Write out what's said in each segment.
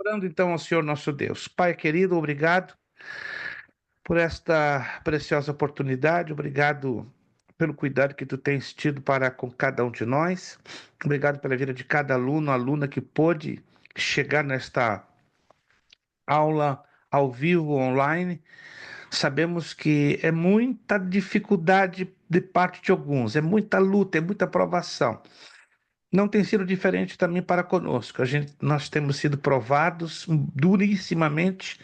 Orando então ao Senhor nosso Deus. Pai querido, obrigado por esta preciosa oportunidade, obrigado pelo cuidado que tu tens tido para com cada um de nós, obrigado pela vida de cada aluno, aluna que pôde chegar nesta aula ao vivo, online. Sabemos que é muita dificuldade de parte de alguns, é muita luta, é muita provação. Não tem sido diferente também para conosco. Nós temos sido provados durissimamente,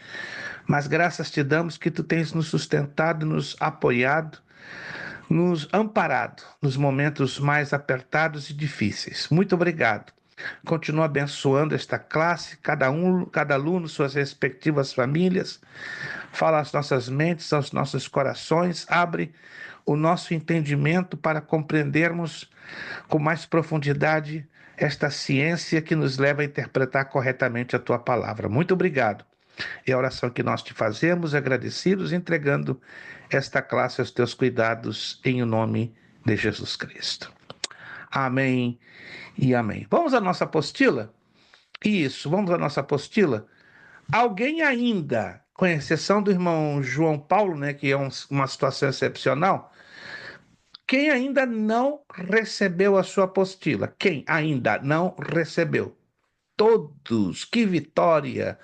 mas graças te damos que tu tens nos sustentado, nos apoiado, nos amparado nos momentos mais apertados e difíceis. Muito obrigado. Continua abençoando esta classe, cada aluno, suas respectivas famílias. Fala às nossas mentes, aos nossos corações, abre o nosso entendimento para compreendermos com mais profundidade esta ciência que nos leva a interpretar corretamente a tua palavra. Muito obrigado. É a oração que nós te fazemos, agradecidos, entregando esta classe aos teus cuidados, em o nome de Jesus Cristo. Amém e amém. Vamos à nossa apostila? Isso, vamos à nossa apostila. Alguém ainda, com exceção do irmão João Paulo, né, que é uma situação excepcional, quem ainda não recebeu a sua apostila? Quem ainda não recebeu? Todos, que vitória!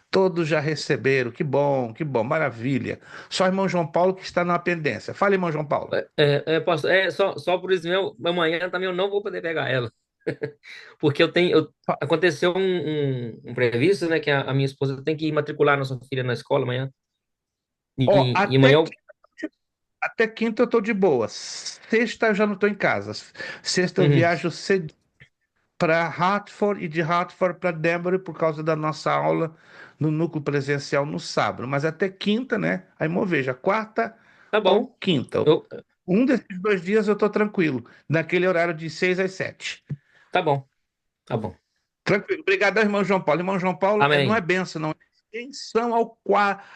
Todos já receberam, que bom, maravilha. Só o irmão João Paulo que está na pendência. Fala, irmão João Paulo. Pastor, só por isso mesmo, amanhã também eu não vou poder pegar ela. Porque aconteceu um imprevisto, né? Que a minha esposa tem que matricular nossa filha na escola amanhã. Ó, E amanhã eu. até quinta eu tô de boa. Sexta eu já não tô em casa. Sexta eu Uhum, viajo cedo para Hartford e de Hartford para Denver por causa da nossa aula no núcleo presencial no sábado. Mas até quinta, né? Aí, veja, quarta tá bom. ou quinta. Eu, Um desses 2 dias eu tô tranquilo, naquele horário de 6 às 7. tá bom, tá bom. Tranquilo. Obrigado, irmão João Paulo. Irmão João Paulo, não é Amém. benção, não. É extensão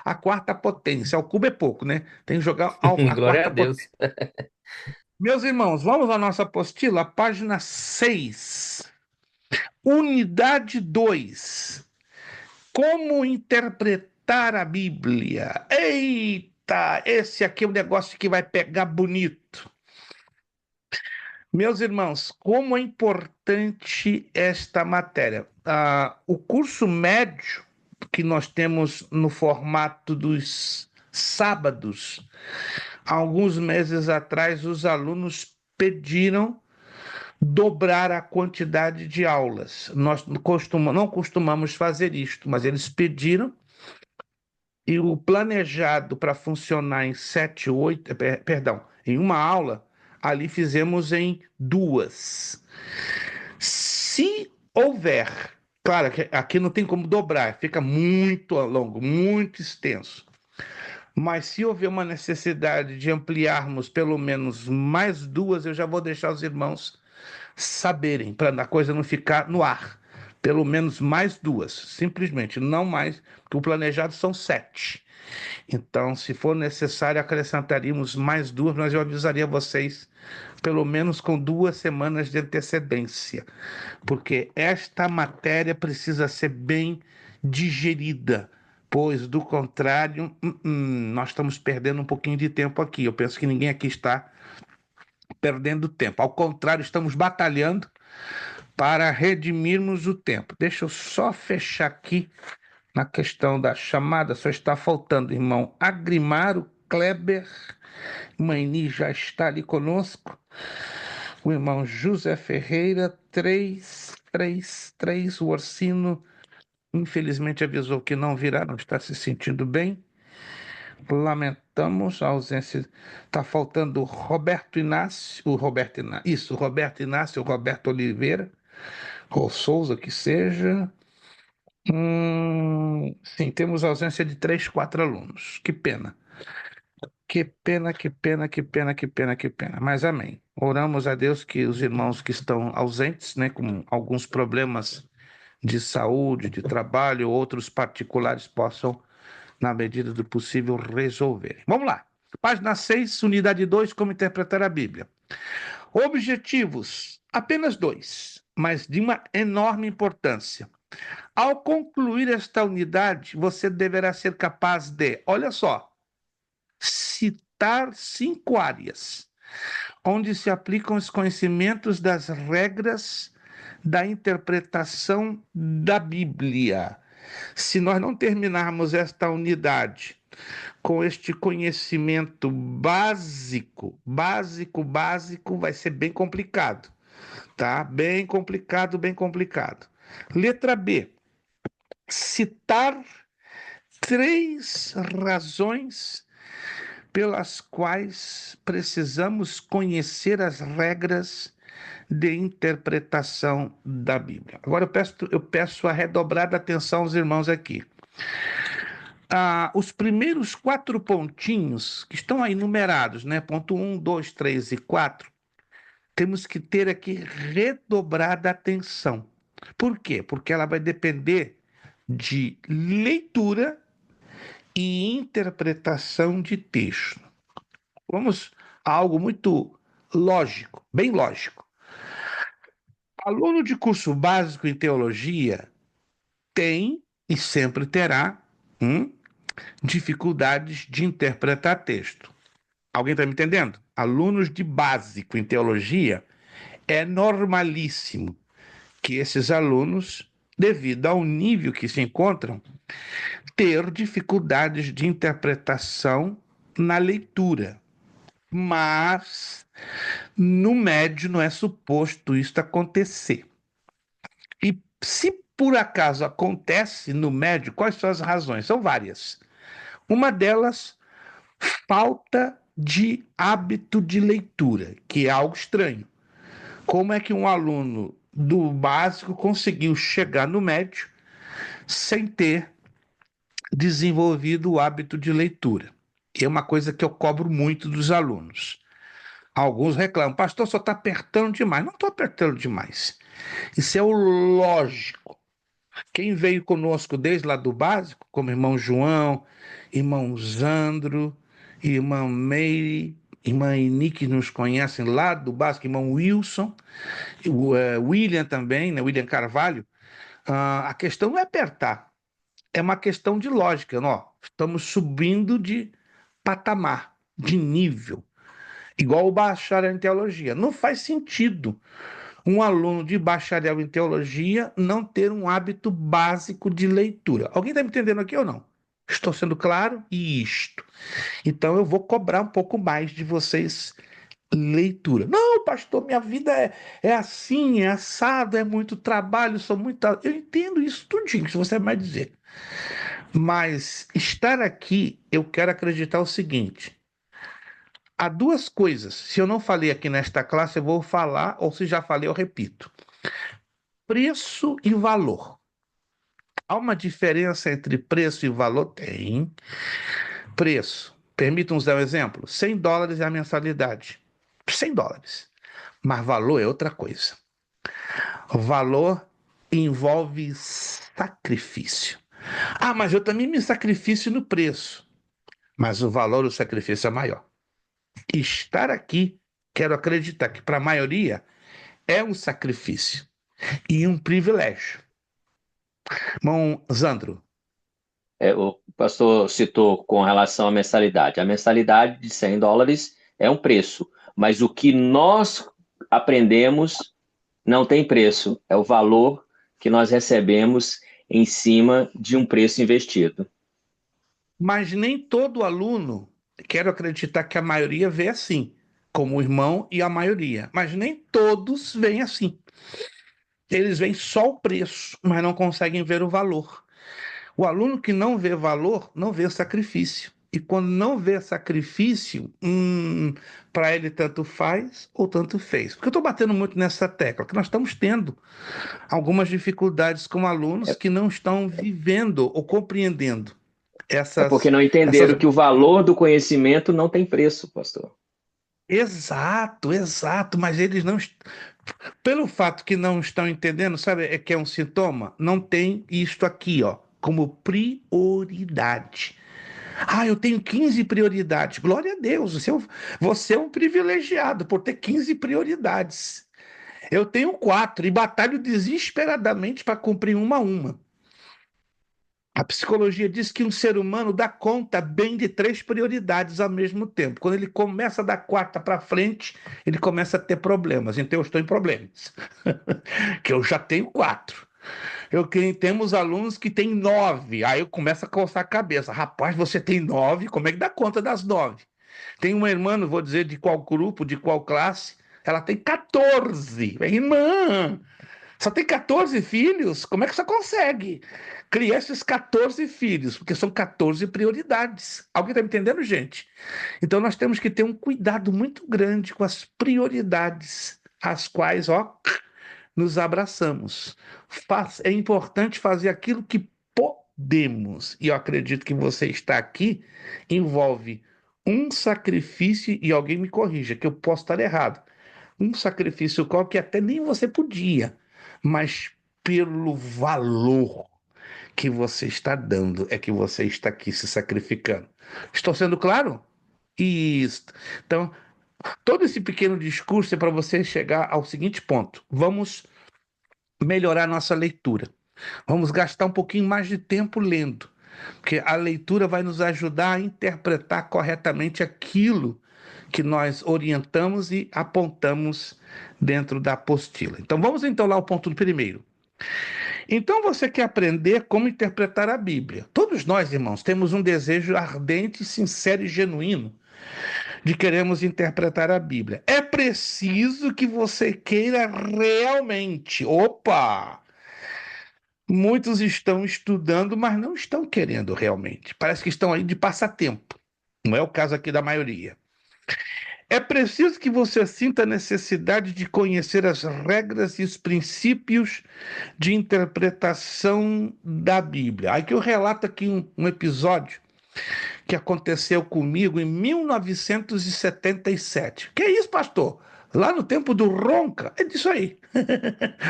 à quarta potência. Ao cubo é pouco, né? Tem que jogar a Glória a quarta Deus. potência. Meus irmãos, vamos à nossa apostila, página 6, unidade 2. Como interpretar a Bíblia? Eita, esse aqui é um negócio que vai pegar bonito. Meus irmãos, como é importante esta matéria. O curso médio que nós temos no formato dos sábados, há alguns meses atrás, os alunos pediram dobrar a quantidade de aulas. Nós não costumamos fazer isto, mas eles pediram, e o planejado para funcionar em 7, 8, perdão, em uma aula, ali fizemos em 2. Se houver, claro que aqui não tem como dobrar, fica muito longo, muito extenso. Mas se houver uma necessidade de ampliarmos pelo menos mais 2, eu já vou deixar os irmãos saberem, para a coisa não ficar no ar. Pelo menos mais 2, simplesmente, não mais, porque o planejado são 7. Então, se for necessário, acrescentaríamos mais 2, mas eu avisaria vocês, pelo menos com 2 semanas de antecedência, porque esta matéria precisa ser bem digerida, pois, do contrário, nós estamos perdendo um pouquinho de tempo aqui. Eu penso que ninguém aqui está perdendo tempo. Ao contrário, estamos batalhando para redimirmos o tempo. Deixa eu só fechar aqui na questão da chamada. Só está faltando, irmão Agrimaro Kleber. Maini já está ali conosco. O irmão José Ferreira, 333. O Orsino, infelizmente, avisou que não virá, não está se sentindo bem. Lamentamos a ausência. Está faltando o Roberto Inácio, isso, o Roberto Inácio, o Roberto Oliveira, ou Souza, que seja. Sim, temos ausência de 3, 4 alunos. Que pena. Que pena, que pena, que pena, que pena, que pena. Mas amém. Oramos a Deus que os irmãos que estão ausentes, né, com alguns problemas de saúde, de trabalho, outros particulares, possam, na medida do possível, resolver. Vamos lá. Página 6, unidade 2, como interpretar a Bíblia. Objetivos, apenas 2, mas de uma enorme importância. Ao concluir esta unidade, você deverá ser capaz de, olha só, citar 5 áreas onde se aplicam os conhecimentos das regras da interpretação da Bíblia. Se nós não terminarmos esta unidade com este conhecimento básico, vai ser bem complicado, tá? Bem complicado, bem complicado. Letra B. Citar 3 razões pelas quais precisamos conhecer as regras de interpretação da Bíblia. Agora eu peço a redobrada atenção aos irmãos aqui. Os primeiros 4 pontinhos que estão aí numerados, né? Ponto 1, 2, 3 e 4, temos que ter aqui redobrada atenção. Por quê? Porque ela vai depender de leitura e interpretação de texto. Vamos a algo muito lógico, bem lógico. Aluno de curso básico em teologia tem e sempre terá dificuldades de interpretar texto. Alguém está me entendendo? Alunos de básico em teologia, é normalíssimo que esses alunos, devido ao nível que se encontram, ter dificuldades de interpretação na leitura. Mas no médio não é suposto isso acontecer. E se por acaso acontece no médio, quais são as razões? São várias. Uma delas, falta de hábito de leitura, que é algo estranho. Como é que um aluno do básico conseguiu chegar no médio sem ter desenvolvido o hábito de leitura? É uma coisa que eu cobro muito dos alunos. Alguns reclamam, pastor, só está apertando demais. Não estou apertando demais. Isso é o lógico. Quem veio conosco desde lá do básico, como irmão João, irmão Zandro, irmã Meire, irmã Ini, que nos conhecem lá do básico, irmão Wilson, William também, né, William Carvalho, a questão não é apertar, é uma questão de lógica. Ó, estamos subindo de patamar, de nível, igual o bacharel em teologia. Não faz sentido um aluno de bacharel em teologia não ter um hábito básico de leitura. Alguém está me entendendo aqui ou não? Estou sendo claro? Isto. Então eu vou cobrar um pouco mais de vocês leitura. Não, pastor, minha vida é assim, é assado, é muito trabalho, sou muito. Eu entendo isso tudinho que você vai dizer. Mas estar aqui, eu quero acreditar o seguinte: há 2 coisas. Se eu não falei aqui nesta classe, eu vou falar, ou se já falei, eu repito. Preço e valor. Há uma diferença entre preço e valor? Tem. Preço. Permitam-nos dar um exemplo. $100 é a mensalidade. $100. Mas valor é outra coisa. Valor envolve sacrifício. Mas eu também me sacrifício no preço. Mas o valor do sacrifício é maior. Estar aqui, quero acreditar que para a maioria é um sacrifício e um privilégio. Irmão Zandro. O pastor citou com relação à mensalidade. A mensalidade de $100 é um preço, mas o que nós aprendemos não tem preço, é o valor que nós recebemos em cima de um preço investido. Mas nem todo aluno, quero acreditar que a maioria vê assim, como o irmão e a maioria, mas nem todos veem assim. Eles veem só o preço, mas não conseguem ver o valor. O aluno que não vê valor, não vê sacrifício. E quando não vê sacrifício, para ele tanto faz ou tanto fez. Porque eu estou batendo muito nessa tecla, que nós estamos tendo algumas dificuldades com alunos que não estão vivendo ou compreendendo É porque essas, não essas... entenderam que o valor do conhecimento não tem preço, pastor. Exato, exato, mas eles não. Pelo fato que não estão entendendo, sabe, é que é um sintoma? Não tem isto aqui, ó, como prioridade. Eu tenho 15 prioridades. Glória a Deus, você é um privilegiado por ter 15 prioridades. Eu tenho 4 e batalho desesperadamente para cumprir uma a uma. A psicologia diz que um ser humano dá conta bem de 3 prioridades ao mesmo tempo. Quando ele começa da quarta para frente, ele começa a ter problemas. Então eu estou em problemas, que eu já tenho 4. Temos alunos que têm 9. Aí eu começo a coçar a cabeça. Rapaz, você tem 9? Como é que dá conta das 9? Tem uma irmã, não vou dizer de qual grupo, de qual classe, ela tem 14. Irmã, só tem 14 filhos? Como é que você consegue criar esses 14 filhos? Porque são 14 prioridades. Alguém está me entendendo, gente? Então nós temos que ter um cuidado muito grande com as prioridades, as quais, ó, nos abraçamos. É importante fazer aquilo que podemos. E eu acredito que você está aqui envolve um sacrifício, e alguém me corrija, que eu posso estar errado. Um sacrifício qual que até nem você podia, mas pelo valor que você está dando é que você está aqui se sacrificando. Estou sendo claro? Isso. Então, todo esse pequeno discurso é para você chegar ao seguinte ponto: vamos melhorar nossa leitura. Vamos gastar um pouquinho mais de tempo lendo, porque a leitura vai nos ajudar a interpretar corretamente aquilo que nós orientamos e apontamos dentro da apostila. Então vamos então lá ao ponto primeiro. Então você quer aprender como interpretar a Bíblia. Todos nós, irmãos, temos um desejo ardente, sincero e genuíno de queremos interpretar a Bíblia. É preciso que você queira realmente. Opa! Muitos estão estudando, mas não estão querendo realmente. Parece que estão aí de passatempo. Não é o caso aqui da maioria. É preciso que você sinta a necessidade de conhecer as regras e os princípios de interpretação da Bíblia. Aqui eu relato aqui um episódio que aconteceu comigo em 1977. Que é isso, pastor? Lá no tempo do Ronca. É disso aí.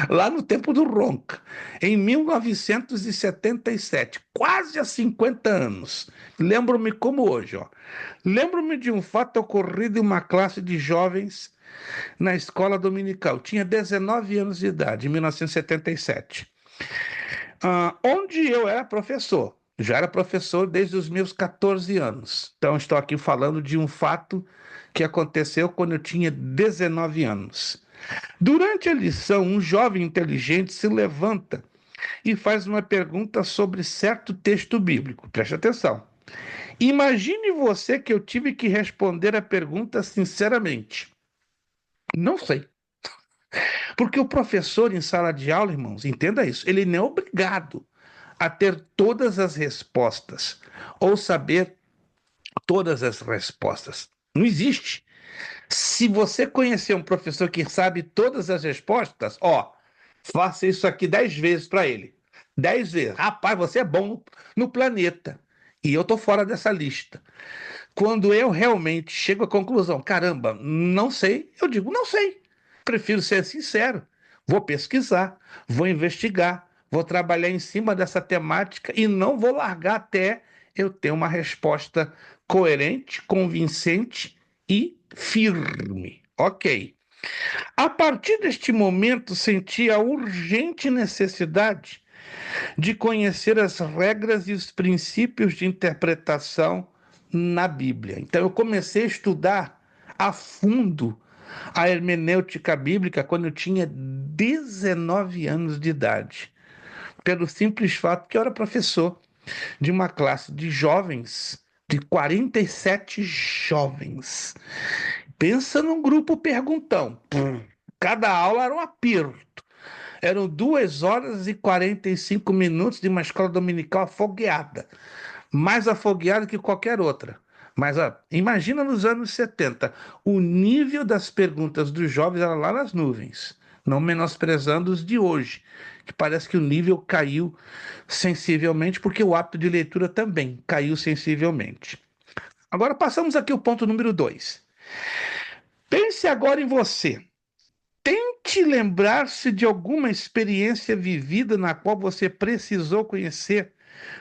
Lá no tempo do Ronca. Em 1977. Quase há 50 anos. Lembro-me como hoje, ó. Lembro-me de um fato ocorrido em uma classe de jovens na escola dominical. Tinha 19 anos de idade, em 1977. Onde eu era professor. Já era professor desde os meus 14 anos. Então, estou aqui falando de um fato que aconteceu quando eu tinha 19 anos. Durante a lição, um jovem inteligente se levanta e faz uma pergunta sobre certo texto bíblico. Preste atenção. Imagine você que eu tive que responder a pergunta sinceramente. Não sei. Porque o professor em sala de aula, irmãos, entenda isso, ele não é obrigado a ter todas as respostas ou saber todas as respostas. Não existe. Se você conhecer um professor que sabe todas as respostas, ó, faça isso aqui 10 vezes para ele. 10 vezes. Rapaz, você é bom no planeta. E eu tô fora dessa lista. Quando eu realmente chego à conclusão, caramba, não sei, eu digo, não sei. Prefiro ser sincero. Vou pesquisar, vou investigar, vou trabalhar em cima dessa temática e não vou largar até eu ter uma resposta coerente, convincente e firme. Ok. A partir deste momento, senti a urgente necessidade de conhecer as regras e os princípios de interpretação na Bíblia. Então, eu comecei a estudar a fundo a hermenêutica bíblica quando eu tinha 19 anos de idade, pelo simples fato que eu era professor de uma classe de jovens, de 47 jovens. Pensa num grupo perguntão. Cada aula era um aperto. Eram 2 horas e 45 minutos de uma escola dominical afogueada. Mais afogueada que qualquer outra. Mas ó, imagina nos anos 70, o nível das perguntas dos jovens era lá nas nuvens, não menosprezando os de hoje, que parece que o nível caiu sensivelmente, porque o hábito de leitura também caiu sensivelmente. Agora passamos aqui ao ponto número 2. Pense agora em você. Tente lembrar-se de alguma experiência vivida na qual você precisou conhecer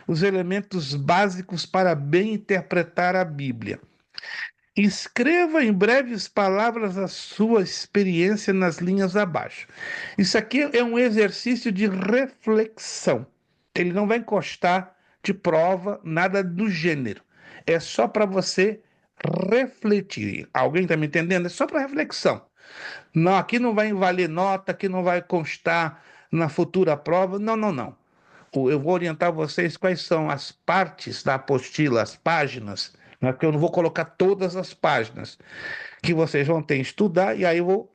os elementos básicos para bem interpretar a Bíblia. Escreva em breves palavras a sua experiência nas linhas abaixo. Isso aqui é um exercício de reflexão. Ele não vai encostar de prova, nada do gênero. É só para você refletir. Alguém está me entendendo? É só para reflexão. Não, aqui não vai valer nota, aqui não vai constar na futura prova. Não, não, não. Eu vou orientar vocês quais são as partes da apostila, as páginas, né, porque eu não vou colocar todas as páginas que vocês vão ter que estudar, e aí eu vou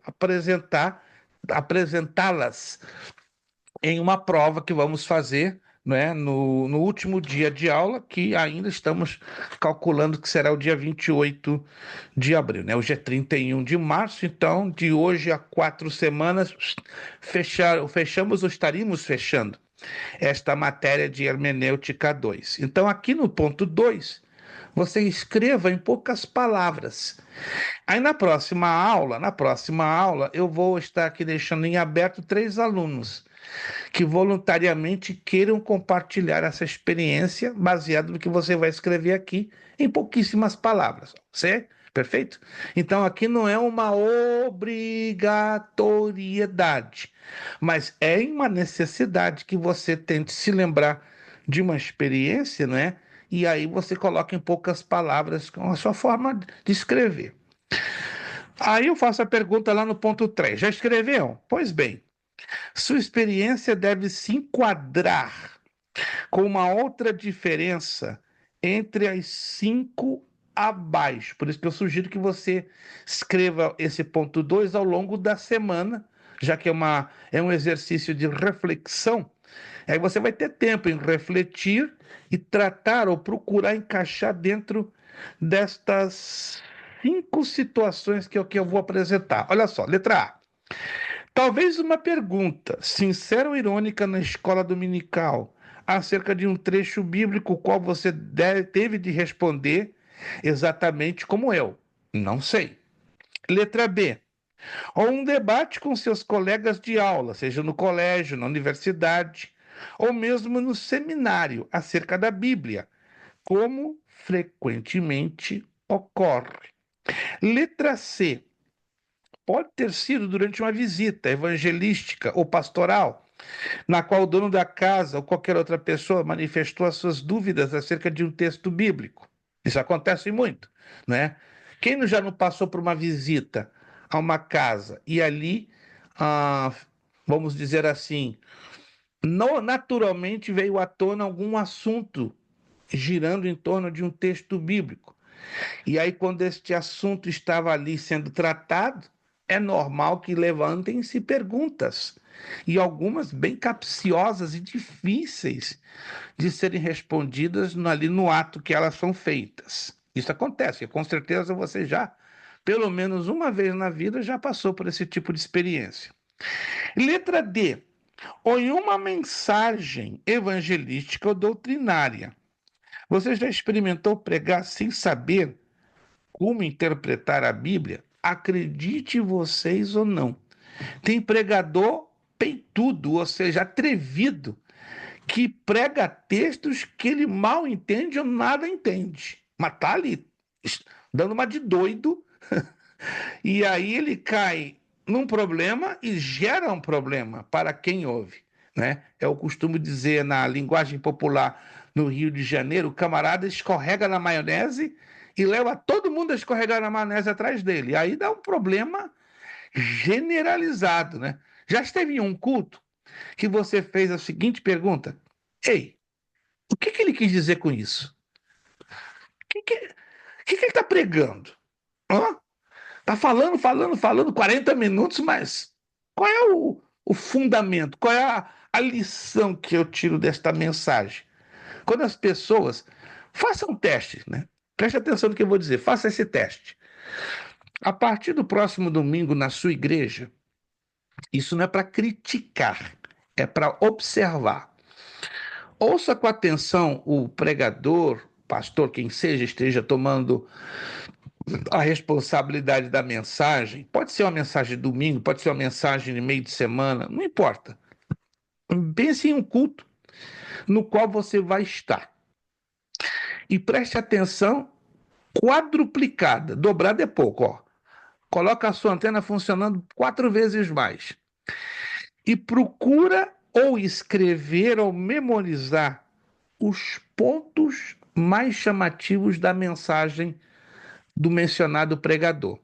apresentá-las em uma prova que vamos fazer, né, no último dia de aula, que ainda estamos calculando que será o dia 28 de abril, né? Hoje é 31 de março, então de hoje a 4 semanas fechamos ou estaríamos fechando esta matéria de hermenêutica 2. Então, aqui no ponto 2, você escreva em poucas palavras. Aí na próxima aula, eu vou estar aqui deixando em aberto 3 alunos que voluntariamente queiram compartilhar essa experiência baseado no que você vai escrever aqui em pouquíssimas palavras. Certo? Perfeito? Então aqui não é uma obrigatoriedade, mas é uma necessidade que você tente se lembrar de uma experiência, não é? E aí você coloca em poucas palavras com a sua forma de escrever. Aí eu faço a pergunta lá no ponto 3. Já escreveu? Pois bem, sua experiência deve se enquadrar com uma outra diferença entre as 5 abaixo. Por isso que eu sugiro que você escreva esse ponto 2 ao longo da semana, já que é um exercício de reflexão. Aí você vai ter tempo em refletir e tratar ou procurar encaixar dentro destas 5 situações que eu vou apresentar. Olha só, letra A. Talvez uma pergunta, sincera ou irônica, na escola dominical, acerca de um trecho bíblico, qual você teve de responder exatamente como eu. Não sei. Letra B. Ou um debate com seus colegas de aula, seja no colégio, na universidade, ou mesmo no seminário, acerca da Bíblia, como frequentemente ocorre. Letra C. Pode ter sido durante uma visita evangelística ou pastoral, na qual o dono da casa ou qualquer outra pessoa manifestou as suas dúvidas acerca de um texto bíblico. Isso acontece muito, né? Quem já não passou por uma visita a uma casa e ali, ah, vamos dizer assim, naturalmente veio à tona algum assunto girando em torno de um texto bíblico. E aí, quando este assunto estava ali sendo tratado, é normal que levantem-se perguntas, e algumas bem capciosas e difíceis de serem respondidas ali no ato que elas são feitas. Isso acontece, e com certeza você já, pelo menos uma vez na vida, já passou por esse tipo de experiência. Letra D. Ou em uma mensagem evangelística ou doutrinária. Você já experimentou pregar sem saber como interpretar a Bíblia? Acredite vocês ou não. Tem pregador peitudo, ou seja, atrevido, que prega textos que ele mal entende ou nada entende. Mas tá ali, dando uma de doido, e aí ele cai num problema e gera um problema para quem ouve, né? É o costume dizer na linguagem popular no Rio de Janeiro, o camarada escorrega na maionese e leva todo mundo a escorregar na maionese atrás dele. Aí dá um problema generalizado, né? Já esteve em um culto que você fez a seguinte pergunta: Ei, o que ele quis dizer com isso? O que ele está pregando? Hã? Tá falando 40 minutos, mas qual é o fundamento? Qual é a lição que eu tiro desta mensagem? Quando as pessoas façam um teste, né? Preste atenção no que eu vou dizer, faça esse teste. A partir do próximo domingo na sua igreja, isso não é para criticar, é para observar. Ouça com atenção o pregador, pastor, quem seja, esteja tomando a responsabilidade da mensagem. Pode ser uma mensagem de domingo, pode ser uma mensagem de meio de semana, não importa. Pense em um culto no qual você vai estar. E preste atenção quadruplicada. Dobrada é pouco, ó. Coloca a sua antena funcionando 4 vezes mais. E procura ou escrever ou memorizar os pontos mais chamativos da mensagem do mencionado pregador.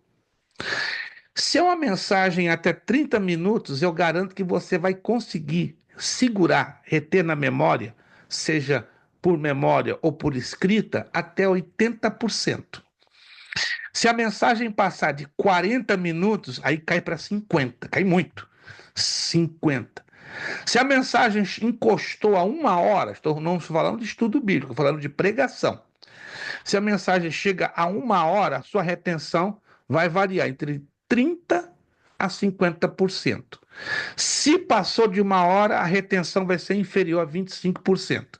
Se é uma mensagem até 30 minutos, eu garanto que você vai conseguir segurar, reter na memória, seja por memória ou por escrita, até 80%. Se a mensagem passar de 40 minutos, aí cai para 50, cai muito. 50. Se a mensagem encostou a 1 hora, não estou falando de estudo bíblico, estou falando de pregação. Se a mensagem chega a 1 hora, a sua retenção vai variar entre 30% a 50%. Se passou de 1 hora, a retenção vai ser inferior a 25%.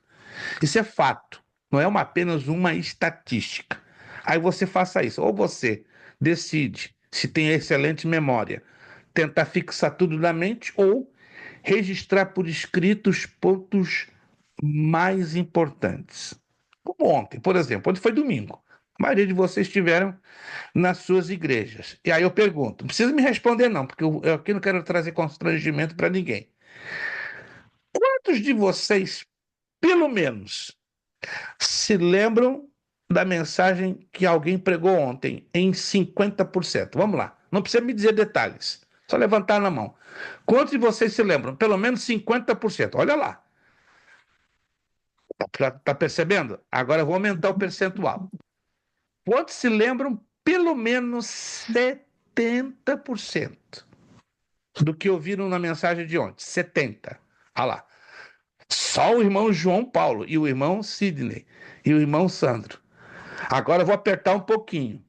Isso é fato, não é apenas uma estatística. Aí você faça isso, ou você decide, se tem excelente memória, tentar fixar tudo na mente, ou registrar por escrito os pontos mais importantes. Como ontem, por exemplo, ontem foi domingo. A maioria de vocês estiveram nas suas igrejas. E aí eu pergunto, não precisa me responder não, porque eu aqui não quero trazer constrangimento para ninguém. Quantos de vocês, pelo menos, se lembram da mensagem que alguém pregou ontem em 50%? Vamos lá, não precisa me dizer detalhes, só levantar na mão. Quantos de vocês se lembram? Pelo menos 50%. Olha lá. Tá percebendo? Agora eu vou aumentar o percentual. Quantos se lembram pelo menos 70% do que ouviram na mensagem de ontem? 70%. Olha lá. Só o irmão João Paulo e o irmão Sidney e o irmão Sandro. Agora eu vou apertar um pouquinho.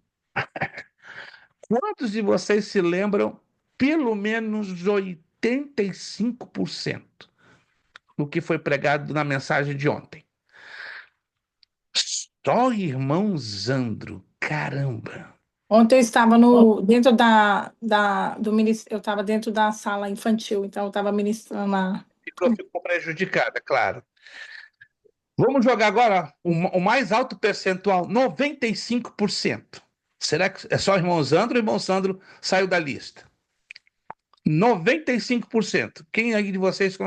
Quantos de vocês se lembram pelo menos 85% do que foi pregado na mensagem de ontem? Só irmão Sandro. Caramba. Ontem eu estava dentro eu estava dentro da sala infantil, então eu estava ministrando Ficou prejudicada, claro. Vamos jogar agora o mais alto percentual, 95%. Será que é só o irmão Sandro ou o irmão Sandro saiu da lista? 95%. Quem aí de vocês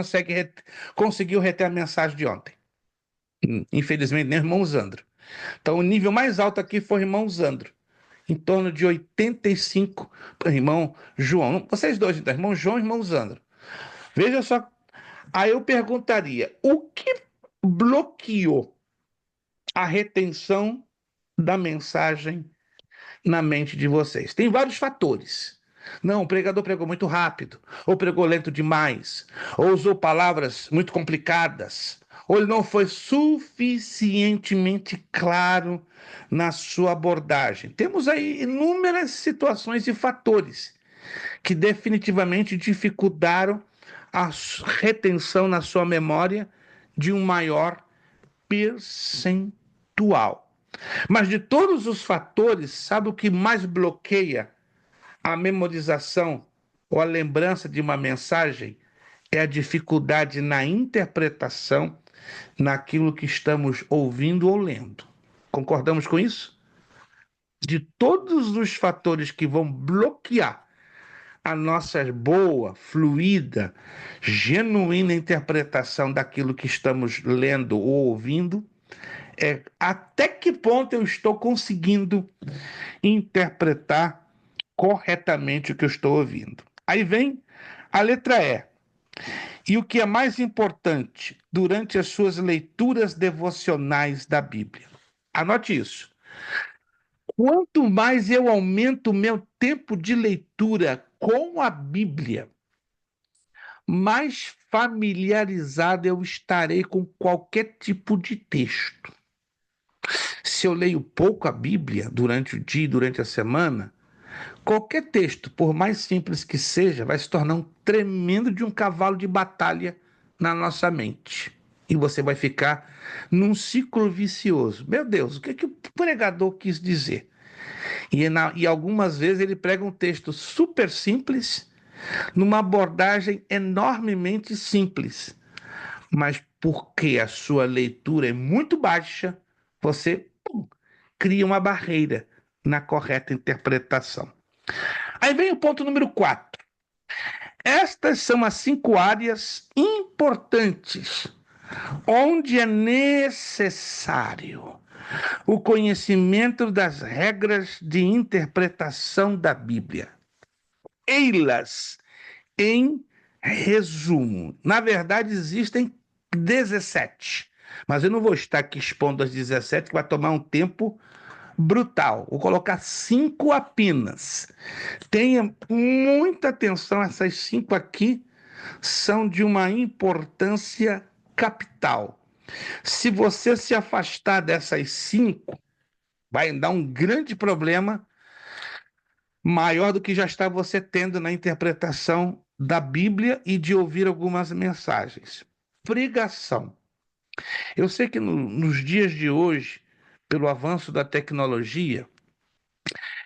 conseguiu reter a mensagem de ontem? Infelizmente, nem o irmão Sandro. Então, o nível mais alto aqui foi o irmão Sandro. Em torno de 85%. Irmão João. Vocês dois, então, irmão João e irmão Sandro. Veja só. Aí eu perguntaria, o que bloqueou a retenção da mensagem na mente de vocês? Tem vários fatores. Não, o pregador pregou muito rápido, ou pregou lento demais, ou usou palavras muito complicadas, ou ele não foi suficientemente claro na sua abordagem. Temos aí inúmeras situações e fatores que definitivamente dificultaram a retenção na sua memória de um maior percentual. Mas de todos os fatores, sabe o que mais bloqueia a memorização ou a lembrança de uma mensagem? É a dificuldade na interpretação naquilo que estamos ouvindo ou lendo. Concordamos com isso? De todos os fatores que vão bloquear a nossa boa, fluida, genuína interpretação daquilo que estamos lendo ou ouvindo, é até que ponto eu estou conseguindo interpretar corretamente o que eu estou ouvindo. Aí vem a letra E. E o que é mais importante, durante as suas leituras devocionais da Bíblia. Anote isso. Quanto mais eu aumento o meu tempo de leitura com a Bíblia, mais familiarizado eu estarei com qualquer tipo de texto. Se eu leio pouco a Bíblia durante o dia, durante a semana, qualquer texto, por mais simples que seja, vai se tornar um tremendo de um cavalo de batalha na nossa mente. E você vai ficar num ciclo vicioso. Meu Deus, o que o pregador quis dizer? E algumas vezes ele prega um texto super simples, numa abordagem enormemente simples. Mas porque a sua leitura é muito baixa, você cria uma barreira na correta interpretação. Aí vem o ponto número 4. Estas são as 5 áreas importantes onde é necessário o conhecimento das regras de interpretação da Bíblia. Ei-las em resumo. Na verdade, existem 17, mas eu não vou estar aqui expondo as 17, que vai tomar um tempo brutal. Vou colocar 5 apenas. Tenha muita atenção, essas 5 aqui são de uma importância capital. Se você se afastar dessas 5, vai dar um grande problema, maior do que já está você tendo na interpretação da Bíblia e de ouvir algumas mensagens. Pregação. Eu sei que nos dias de hoje, pelo avanço da tecnologia,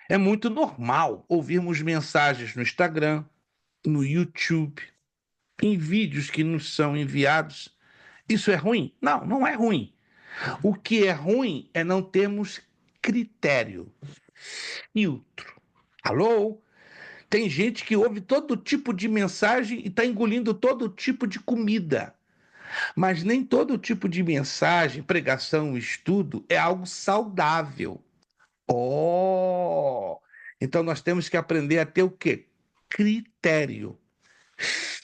é muito normal ouvirmos mensagens no Instagram, no YouTube, em vídeos que nos são enviados. Isso é ruim? Não, não é ruim. O que é ruim é não termos critério, filtro. Alô? Tem gente que ouve todo tipo de mensagem e está engolindo todo tipo de comida. Mas nem todo tipo de mensagem, pregação, estudo é algo saudável. Oh! Então nós temos que aprender a ter o quê? Critério,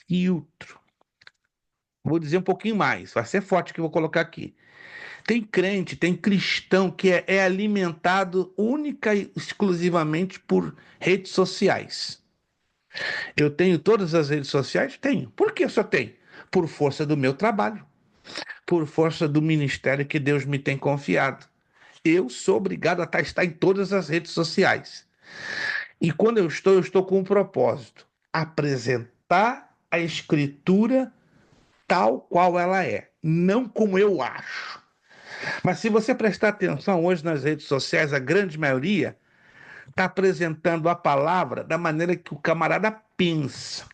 filtro. Vou dizer um pouquinho mais, vai ser forte o que eu vou colocar aqui. Tem crente, tem cristão que é alimentado única e exclusivamente por redes sociais. Eu tenho todas as redes sociais? Tenho. Por que eu só tenho? Por força do meu trabalho, por força do ministério que Deus me tem confiado. Eu sou obrigado a estar em todas as redes sociais. E quando eu estou com um propósito: apresentar a Escritura tal qual ela é, não como eu acho. Mas se você prestar atenção hoje nas redes sociais, a grande maioria está apresentando a palavra da maneira que o camarada pensa.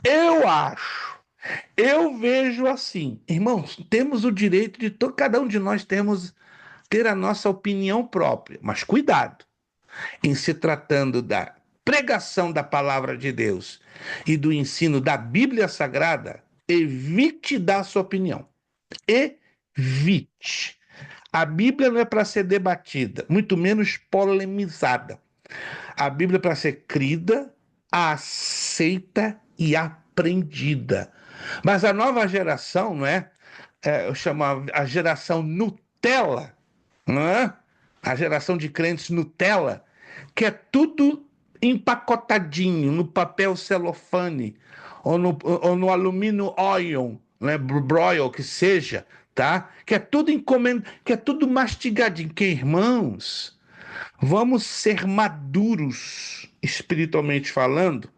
Eu acho, eu vejo assim. Irmãos, temos o direito de cada um de nós ter a nossa opinião própria, mas cuidado, em se tratando da pregação da palavra de Deus e do ensino da Bíblia Sagrada, evite dar sua opinião. Evite. A Bíblia não é para ser debatida, muito menos polemizada. A Bíblia é para ser crida, aceita e aprendida. Mas a nova geração, não é? Eu chamo a geração Nutella, não é? A geração de crentes Nutella, que é tudo empacotadinho no papel celofane ou no alumínio oil, né? Broil, que seja, tá? Que é tudo que é tudo mastigadinho. Que, irmãos, vamos ser maduros, espiritualmente falando,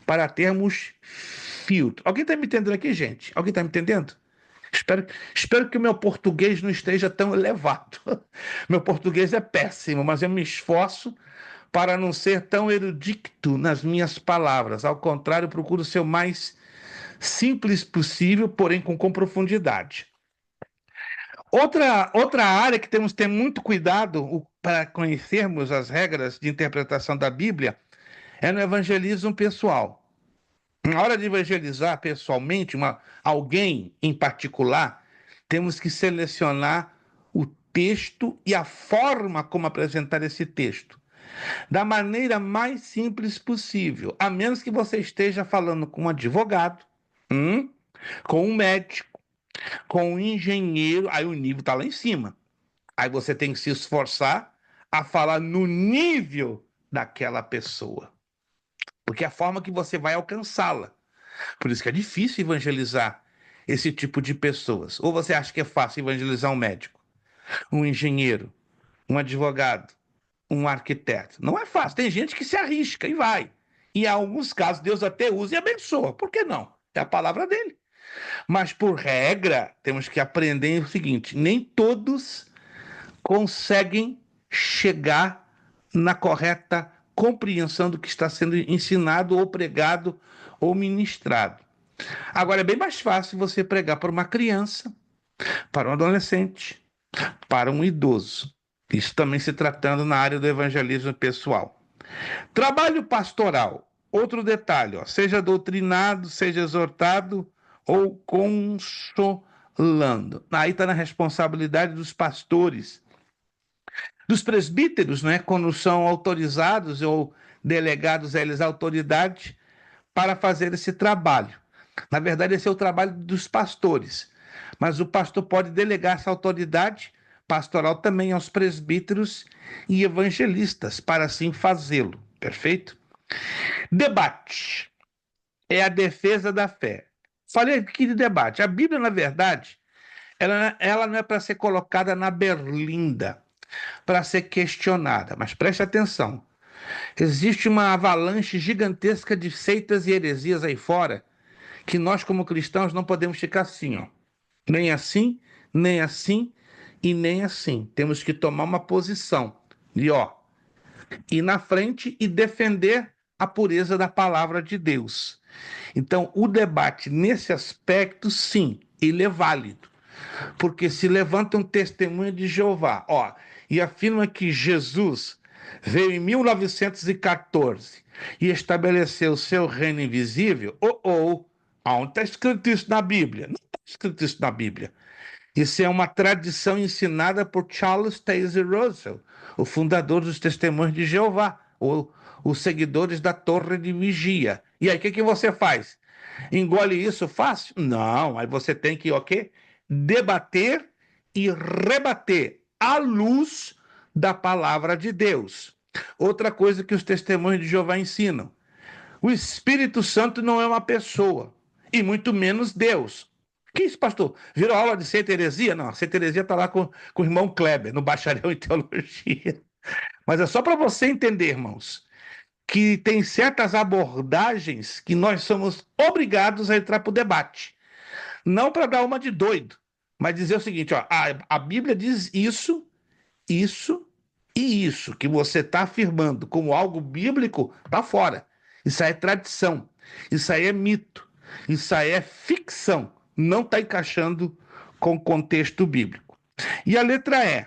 para termos filtro. Alguém está me entendendo aqui, gente? Alguém está me entendendo? Espero que o meu português não esteja tão elevado. Meu português é péssimo, mas eu me esforço para não ser tão erudito nas minhas palavras. Ao contrário, procuro ser o mais simples possível, porém com profundidade. Outra área que temos que ter muito cuidado para conhecermos as regras de interpretação da Bíblia é no evangelismo pessoal. Na hora de evangelizar pessoalmente alguém em particular, temos que selecionar o texto e a forma como apresentar esse texto, da maneira mais simples possível, a menos que você esteja falando com um advogado, com um médico, com um engenheiro, aí o nível está lá em cima. Aí você tem que se esforçar a falar no nível daquela pessoa, porque é a forma que você vai alcançá-la. Por isso que é difícil evangelizar esse tipo de pessoas. Ou você acha que é fácil evangelizar um médico, um engenheiro, um advogado, um arquiteto? Não é fácil. Tem gente que se arrisca e vai. E em alguns casos Deus até usa e abençoa. Por que não? É a palavra dele. Mas por regra, temos que aprender o seguinte: nem todos conseguem chegar na correta compreensão do que está sendo ensinado ou pregado ou ministrado. Agora, é bem mais fácil você pregar para uma criança, para um adolescente, para um idoso. Isso também se tratando na área do evangelismo pessoal. Trabalho pastoral. Outro detalhe, ó, seja doutrinado, seja exortado ou consolando. Aí está na responsabilidade dos pastores, dos presbíteros, né, quando são autorizados ou delegados a eles a autoridade para fazer esse trabalho. Na verdade, esse é o trabalho dos pastores, mas o pastor pode delegar essa autoridade pastoral também aos presbíteros e evangelistas para assim fazê-lo. Perfeito? Debate é a defesa da fé. Falei aqui de debate. A Bíblia, na verdade, ela não é para ser colocada na berlinda, para ser questionada. Mas preste atenção. Existe uma avalanche gigantesca de seitas e heresias aí fora que nós, como cristãos, não podemos ficar assim, ó. Nem assim, nem assim e nem assim. Temos que tomar uma posição e, ó, ir na frente e defender a pureza da palavra de Deus. Então, o debate nesse aspecto, sim, ele é válido, porque se levanta um testemunho de Jeová, ó, e afirma que Jesus veio em 1914 e estabeleceu o seu reino invisível, aonde está escrito isso na Bíblia? Não está escrito isso na Bíblia. Isso é uma tradição ensinada por Charles Taze Russell, o fundador dos Testemunhos de Jeová, ou os seguidores da Torre de Vigia. E aí, o que você faz? Engole isso fácil? Não, aí você tem que, ok? Debater e rebater à luz da palavra de Deus. Outra coisa que os Testemunhos de Jeová ensinam: o Espírito Santo não é uma pessoa, e muito menos Deus. Que isso, pastor? Virou aula de seita heresia? Não, a seita heresia está lá com o irmão Kleber, no bacharel em teologia. Mas é só para você entender, irmãos, que tem certas abordagens que nós somos obrigados a entrar para o debate. Não para dar uma de doido, mas dizer o seguinte, ó, a Bíblia diz isso, isso e isso, que você está afirmando como algo bíblico, está fora. Isso aí é tradição, isso aí é mito, isso aí é ficção, não está encaixando com o contexto bíblico. E a letra E,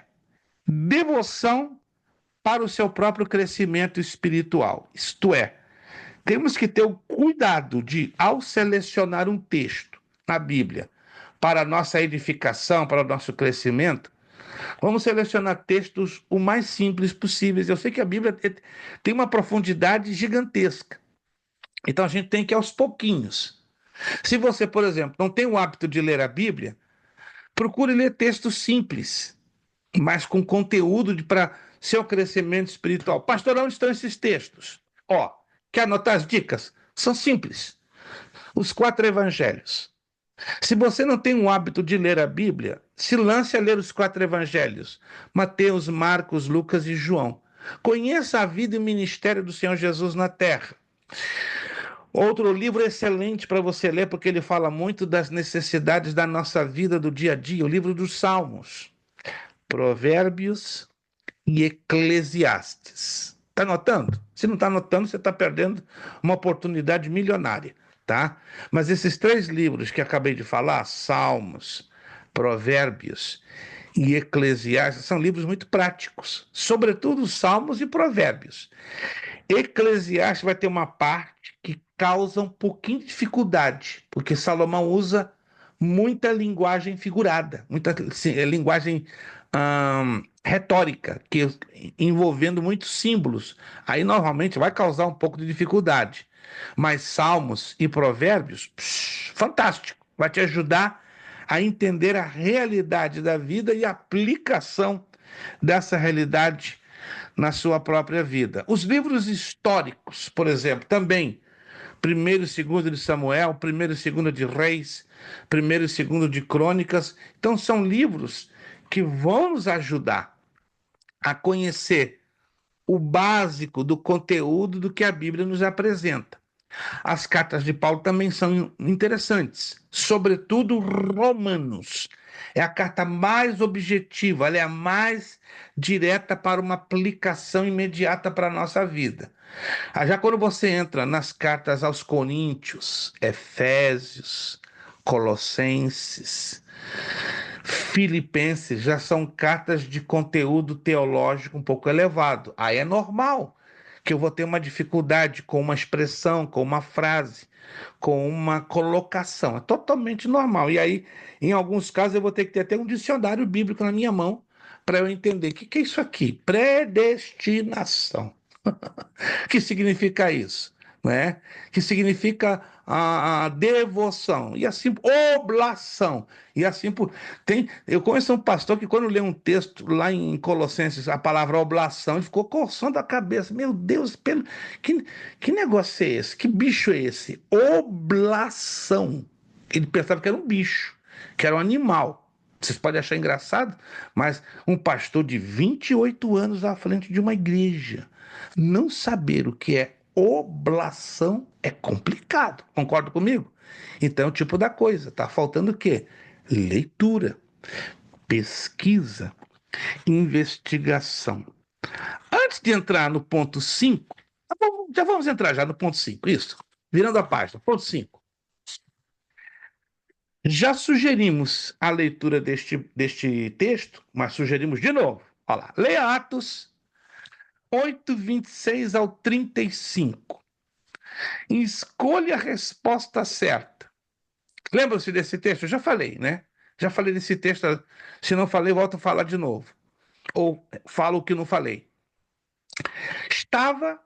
devoção para o seu próprio crescimento espiritual. Isto é, temos que ter o cuidado de, ao selecionar um texto na Bíblia para a nossa edificação, para o nosso crescimento, vamos selecionar textos o mais simples possíveis. Eu sei que a Bíblia tem uma profundidade gigantesca, então a gente tem que ir aos pouquinhos. Se você, por exemplo, não tem o hábito de ler a Bíblia, procure ler textos simples, mas com conteúdo para seu crescimento espiritual. Pastor, onde estão esses textos? Ó, quer anotar as dicas? São simples. Os 4 evangelhos. Se você não tem o hábito de ler a Bíblia, se lance a ler os 4 evangelhos: Mateus, Marcos, Lucas e João. Conheça a vida e o ministério do Senhor Jesus na terra. Outro livro excelente para você ler, porque ele fala muito das necessidades da nossa vida do dia a dia, o livro dos Salmos, Provérbios e Eclesiastes. Está anotando? Se não está anotando, você está perdendo uma oportunidade milionária, tá? Mas esses 3 livros que acabei de falar, Salmos, Provérbios e Eclesiastes, são livros muito práticos, sobretudo Salmos e Provérbios. Eclesiastes vai ter uma parte que causa um pouquinho de dificuldade, porque Salomão usa muita linguagem figurada, muita linguagem retórica, envolvendo muitos símbolos. Aí normalmente vai causar um pouco de dificuldade. Mas Salmos e Provérbios, fantástico, vai te ajudar a entender a realidade da vida e a aplicação dessa realidade na sua própria vida. Os livros históricos, por exemplo, também, 1º e 2º de Samuel, 1º e 2º de Reis, 1º e 2º de Crônicas. Então são livros que vão nos ajudar a conhecer o básico do conteúdo do que a Bíblia nos apresenta. As cartas de Paulo também são interessantes, sobretudo Romanos. É a carta mais objetiva, ela é a mais direta para uma aplicação imediata para a nossa vida. Já quando você entra nas cartas aos Coríntios, Efésios, Colossenses, Filipenses já são cartas de conteúdo teológico um pouco elevado. Aí é normal que eu vou ter uma dificuldade com uma expressão, com uma frase, com uma colocação. É totalmente normal. E aí, em alguns casos, eu vou ter que ter até um dicionário bíblico na minha mão para eu entender o que é isso aqui? Predestinação. Que significa isso, né? Que significa a devoção e assim oblação e assim por tem. Eu conheço um pastor que quando lê um texto lá em Colossenses a palavra oblação ele ficou coçando a cabeça. Meu Deus, que que negócio é esse? Que bicho é esse? Oblação. Ele pensava que era um bicho, que era um animal. Vocês podem achar engraçado, mas um pastor de 28 anos à frente de uma igreja não saber o que é oblação é complicado. Concorda comigo? Então, é o tipo da coisa. Tá faltando o quê? Leitura, pesquisa, investigação. Antes de entrar no ponto 5, já vamos entrar já no ponto 5. Isso. Virando a página. Ponto 5. Já sugerimos a leitura deste texto, mas sugerimos de novo. Olha lá. Leia Atos 8:26 ao 35. Escolha a resposta certa. Lembram-se desse texto? Eu já falei, né? Já falei desse texto. Se não falei, volto a falar de novo. Ou falo o que não falei. Estava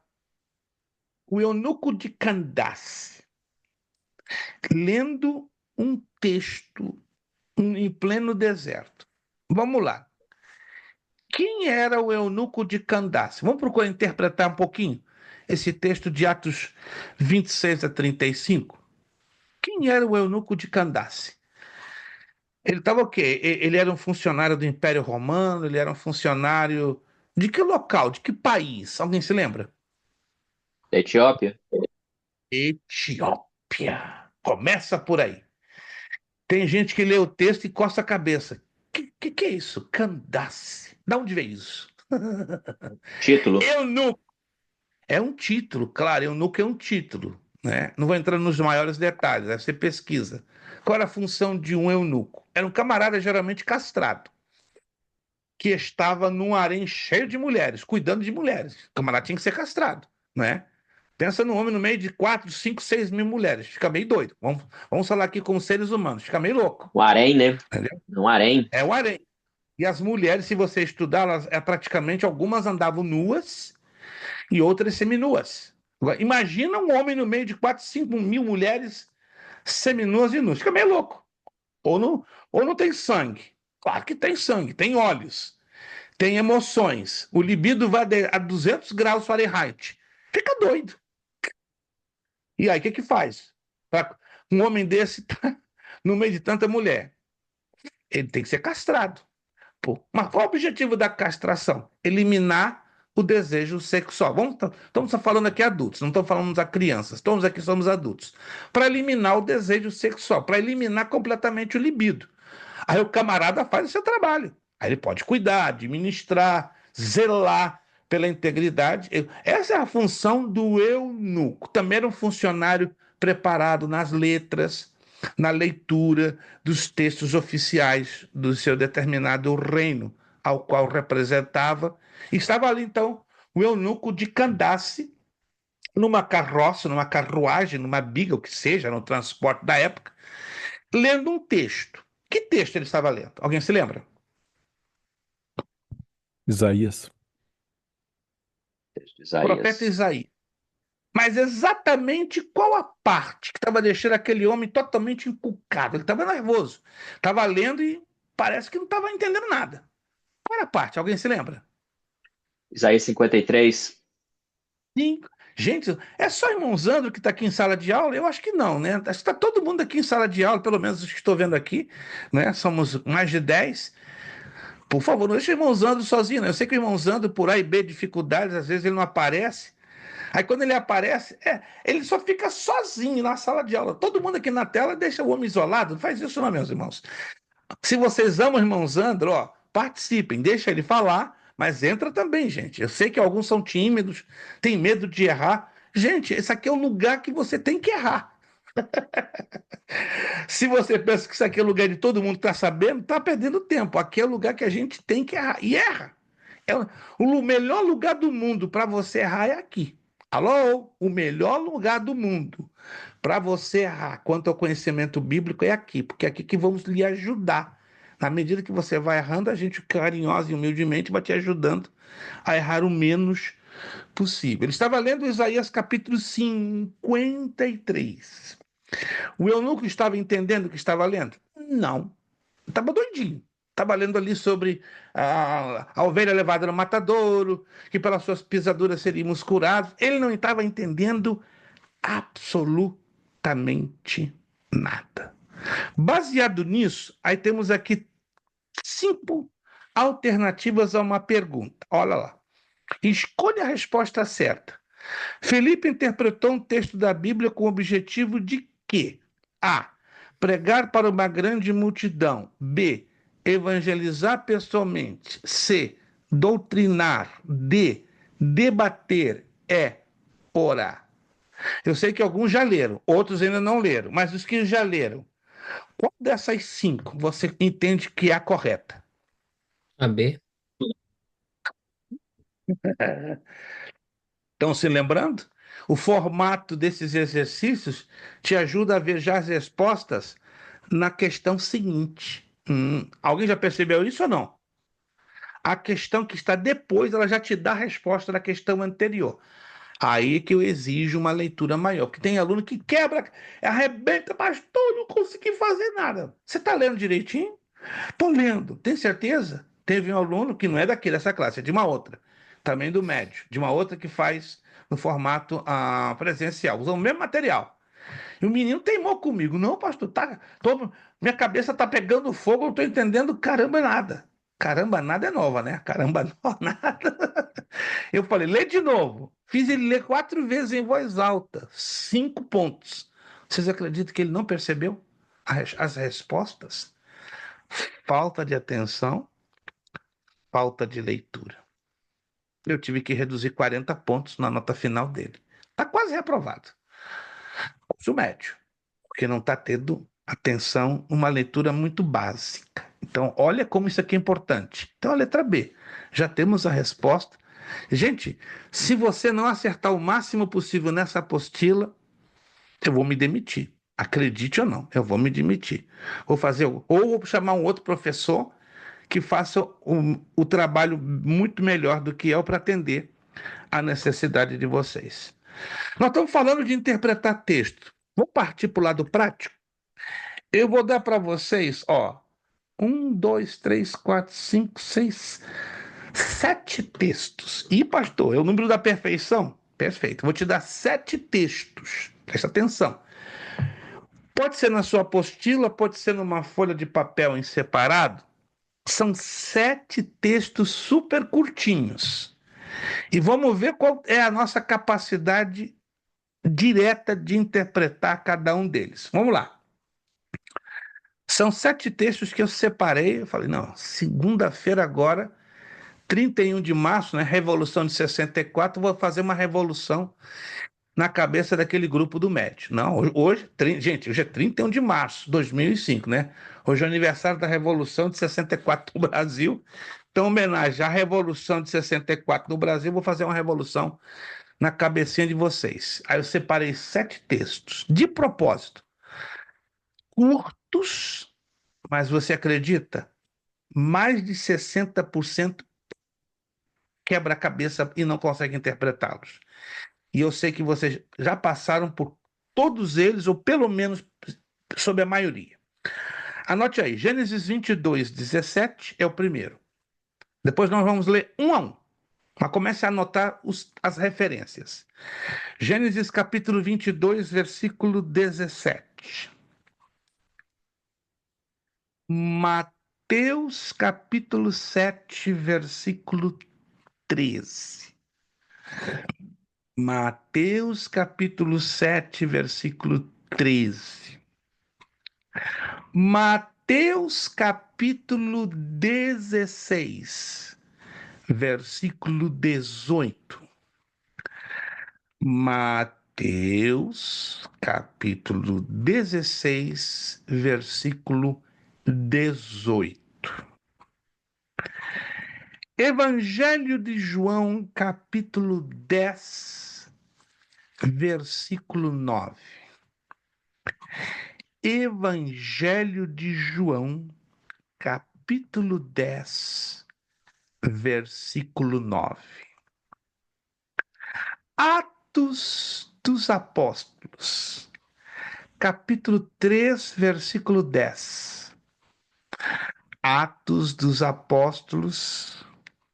o eunuco de Candace lendo um texto em pleno deserto. Vamos lá. Quem era o eunuco de Candace? Vamos procurar interpretar um pouquinho esse texto de Atos 26 a 35. Quem era o eunuco de Candace? Ele estava o quê? Ele era um funcionário do Império Romano? Ele era um funcionário de que local? De que país? Alguém se lembra? Da Etiópia? Etiópia. Começa por aí. Tem gente que lê o texto e coça a cabeça. Que é isso? Candace. Da onde veio isso? Título? Eunuco. É um título, claro, eunuco é um título, né? Não vou entrar nos maiores detalhes, aí você pesquisa. Qual era a função de um eunuco? Era um camarada geralmente castrado, que estava num harém cheio de mulheres, cuidando de mulheres. O camarada tinha que ser castrado, né? Pensa num homem no meio de 4, 5, 6 mil mulheres. Fica meio doido. Vamos falar aqui como seres humanos. Fica meio louco. Um harém, né? Entendeu? Um harém. É o harém. E as mulheres, se você estudar, elas, praticamente algumas andavam nuas e outras seminuas. Agora, imagina um homem no meio de 4, 5 mil mulheres seminuas e nuas. Fica meio louco. Ou não tem sangue. Claro que tem sangue, tem olhos, tem emoções. O libido vai a 200 graus Fahrenheit. Fica doido. E aí, o que que faz? Um homem desse tá no meio de tanta mulher. Ele tem que ser castrado. Pô, mas qual é o objetivo da castração? Eliminar o desejo sexual. Estamos falando aqui adultos, não estamos falando a crianças. Estamos aqui, somos adultos. Para eliminar o desejo sexual, para eliminar completamente o libido. Aí o camarada faz o seu trabalho. Aí ele pode cuidar, administrar, zelar pela integridade. Essa é a função do eunuco. Também era um funcionário preparado nas letras, na leitura dos textos oficiais do seu determinado reino, ao qual representava. E estava ali, então, o eunuco de Candace, numa carroça, numa carruagem, numa biga, o que seja, no transporte da época, lendo um texto. Que texto ele estava lendo? Alguém se lembra? Isaías. Profeta Isaías. Mas exatamente qual a parte que estava deixando aquele homem totalmente encucado? Ele estava nervoso. Estava lendo e parece que não estava entendendo nada. Qual era a parte? Alguém se lembra? Isaías 53. Sim. Gente, é só irmão Zandro que está aqui em sala de aula? Eu acho que não, né? Acho que está todo mundo aqui em sala de aula, pelo menos os que estou vendo aqui, né? Somos mais de 10. Por favor, não deixe o irmão Zandro sozinho, né? Eu sei que o irmão Zandro, por A e B dificuldades, às vezes ele não aparece. Aí quando ele aparece, ele só fica sozinho na sala de aula. Todo mundo aqui na tela deixa o homem isolado. Não faz isso não, meus irmãos. Se vocês amam o irmão Zandro, ó, participem, deixa ele falar, mas entra também, gente. Eu sei que alguns são tímidos, têm medo de errar. Gente, esse aqui é o lugar que você tem que errar. Se você pensa que isso aqui é lugar de todo mundo que está sabendo, está perdendo tempo. Aqui é o lugar que a gente tem que errar. E erra. É o melhor lugar do mundo para você errar é aqui. Alô? O melhor lugar do mundo para você errar quanto ao conhecimento bíblico é aqui, porque é aqui que vamos lhe ajudar. Na medida que você vai errando, a gente carinhosa e humildemente vai te ajudando a errar o menos possível. Ele estava lendo Isaías capítulo 53. O eunuco estava entendendo o que estava lendo? Não. Estava doidinho. Estava lendo ali sobre a ovelha levada no matadouro, que pelas suas pisaduras seríamos curados. Ele não estava entendendo absolutamente nada. Baseado nisso, aí temos aqui 5 alternativas a uma pergunta. Olha lá. Escolha a resposta certa. Felipe interpretou um texto da Bíblia com o objetivo de quê? A. Pregar para uma grande multidão. B. Evangelizar pessoalmente. C. Doutrinar. D. Debater. E. Orar. Eu sei que alguns já leram, outros ainda não leram, mas os que já leram, qual dessas 5 você entende que é a correta? A B. Estão se lembrando? O formato desses exercícios te ajuda a ver já as respostas na questão seguinte. Alguém já percebeu isso ou não? A questão que está depois, ela já te dá a resposta da questão anterior. Aí que eu exijo uma leitura maior, porque tem aluno que quebra, arrebenta, pastor, não consegui fazer nada. Você está lendo direitinho? Estou lendo. Tem certeza? Teve um aluno que não é daqui dessa classe, é de uma outra, também do médio, de uma outra que faz no formato presencial, usam o mesmo material. E o menino teimou comigo. Não, pastor, minha cabeça tá pegando fogo, eu não tô entendendo caramba nada. Caramba nada é nova, né? Caramba não, nada. Eu falei, lê de novo. Fiz ele ler 4 vezes em voz alta. 5 pontos. Vocês acreditam que ele não percebeu as respostas? Falta de atenção, falta de leitura. Eu tive que reduzir 40 pontos na nota final dele. Tá quase reprovado. Curso médio, porque não está tendo atenção, uma leitura muito básica. Então, olha como isso aqui é importante. Então, a letra B. Já temos a resposta. Gente, se você não acertar o máximo possível nessa apostila, eu vou me demitir. Acredite ou não, eu vou me demitir. Vou fazer, ou vou chamar um outro professor que faça o trabalho muito melhor do que eu para atender a necessidade de vocês. Nós estamos falando de interpretar texto. Vou partir para o lado prático. Eu vou dar para vocês, ó, 7 textos. E, pastor, é o número da perfeição? Perfeito. Vou te dar 7 textos. Presta atenção. Pode ser na sua apostila, pode ser numa folha de papel em separado. São 7 textos super curtinhos. E vamos ver qual é a nossa capacidade direta de interpretar cada um deles. Vamos lá. São 7 textos que eu separei. Eu falei, não, segunda-feira agora, 31 de março, né, Revolução de 64, vou fazer uma revolução na cabeça daquele grupo do MED. Não, hoje, gente, hoje é 31 de março de 2005, né? Hoje é o aniversário da Revolução de 64 no Brasil. Então, homenagem à Revolução de 64 no Brasil, vou fazer uma revolução na cabecinha de vocês. Aí eu separei 7 textos, de propósito, curtos, mas você acredita? Mais de 60% quebra a cabeça e não consegue interpretá-los. E eu sei que vocês já passaram por todos eles, ou pelo menos sobre a maioria. Anote aí, Gênesis 22, 17 é o primeiro. Depois nós vamos ler um a um. Mas comece a anotar as referências. Gênesis capítulo 22, versículo 17. Mateus capítulo 7, versículo 13. Mateus capítulo 7, versículo 13. Mateus capítulo 16, versículo 18. Mateus Mateus, capítulo 16, versículo 18. Evangelho de João, capítulo 10, versículo 9. Evangelho de João, capítulo 10, versículo 9. Atos dos Apóstolos, capítulo 3, versículo 10. Atos dos Apóstolos,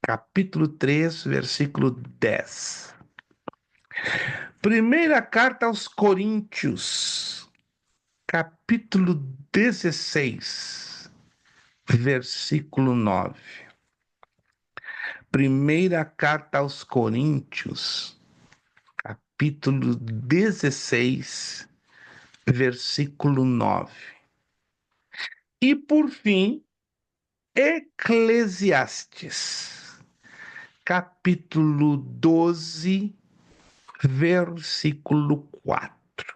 capítulo 3, versículo 10. Primeira carta aos Coríntios, capítulo 16, versículo 9. Primeira carta aos Coríntios, capítulo 16, versículo 9. E por fim, Eclesiastes, capítulo 12, versículo 4.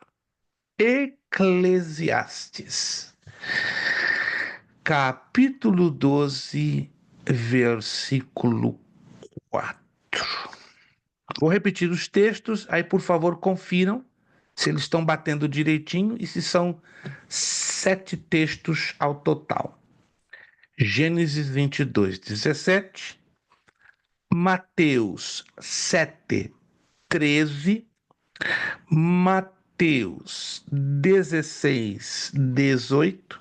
Eclesiastes, capítulo 12, versículo 4. Vou repetir os textos, aí por favor confiram se eles estão batendo direitinho e se são 7 textos ao total. Gênesis 22, 17, Mateus 7, 13, Mateus 16, 18,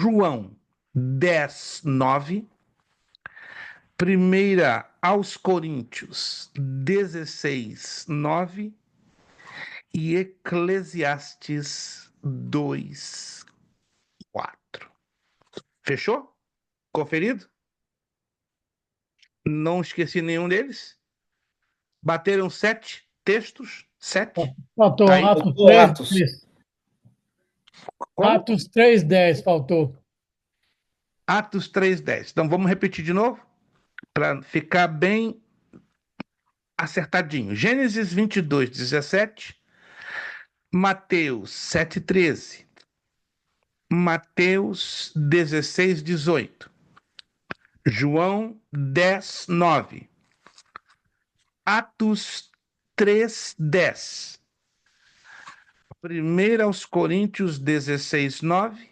João 10, 9, Primeira aos Coríntios 16, 9 e Eclesiastes 2, 4. Fechou? Conferido? Não esqueci nenhum deles? Bateram 7 textos? 7? Faltou Aí, Atos faltou 3, Atos. 10. Como? Atos 3:10 faltou. Atos 3:10. Então vamos repetir de novo para ficar bem acertadinho. Gênesis 22, 17, Mateus 7, 13, Mateus 16, 18, João 10, 9, Atos 3, 10, 1 aos Coríntios 16, 9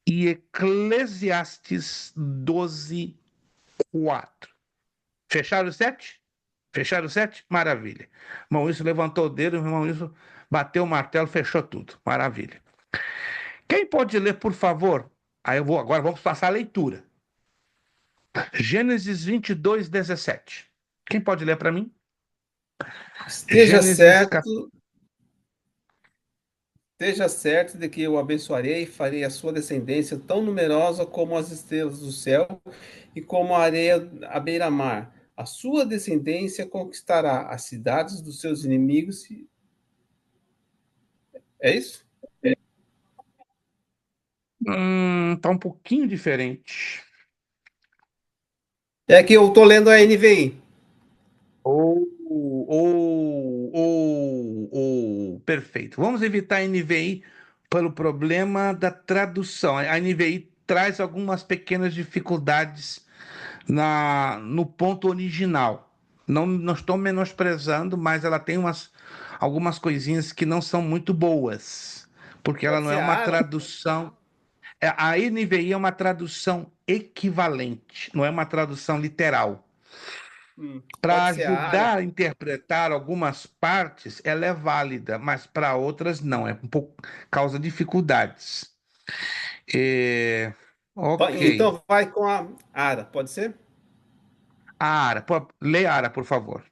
e Eclesiastes 12, 4. Fecharam os 7? Fecharam os 7? Maravilha. Irmão, isso levantou o dedo, irmão, isso bateu o martelo, fechou tudo. Maravilha. Quem pode ler, por favor? Aí agora vamos passar a leitura. Gênesis 22, 17. Quem pode ler para mim? Esteja Gênesis certo, esteja certo de que eu o abençoarei e farei a sua descendência tão numerosa como as estrelas do céu e como a areia à beira-mar. A sua descendência conquistará as cidades dos seus inimigos. É isso? Tá um pouquinho diferente. É que eu estou lendo a NVI. Perfeito. Vamos evitar a NVI pelo problema da tradução. A NVI traz algumas pequenas dificuldades no ponto original. Não estou menosprezando, mas ela tem algumas coisinhas que não são muito boas, porque ela Pode não é ser uma árabe. tradução. A NVI é uma tradução equivalente, não é uma tradução literal. Para Pode ser árabe. ajudar a interpretar algumas partes, ela é válida, mas para outras não, é um pouco causa dificuldades. Ok. Então vai com a Ara, pode ser? Ara, lê Ara, por favor.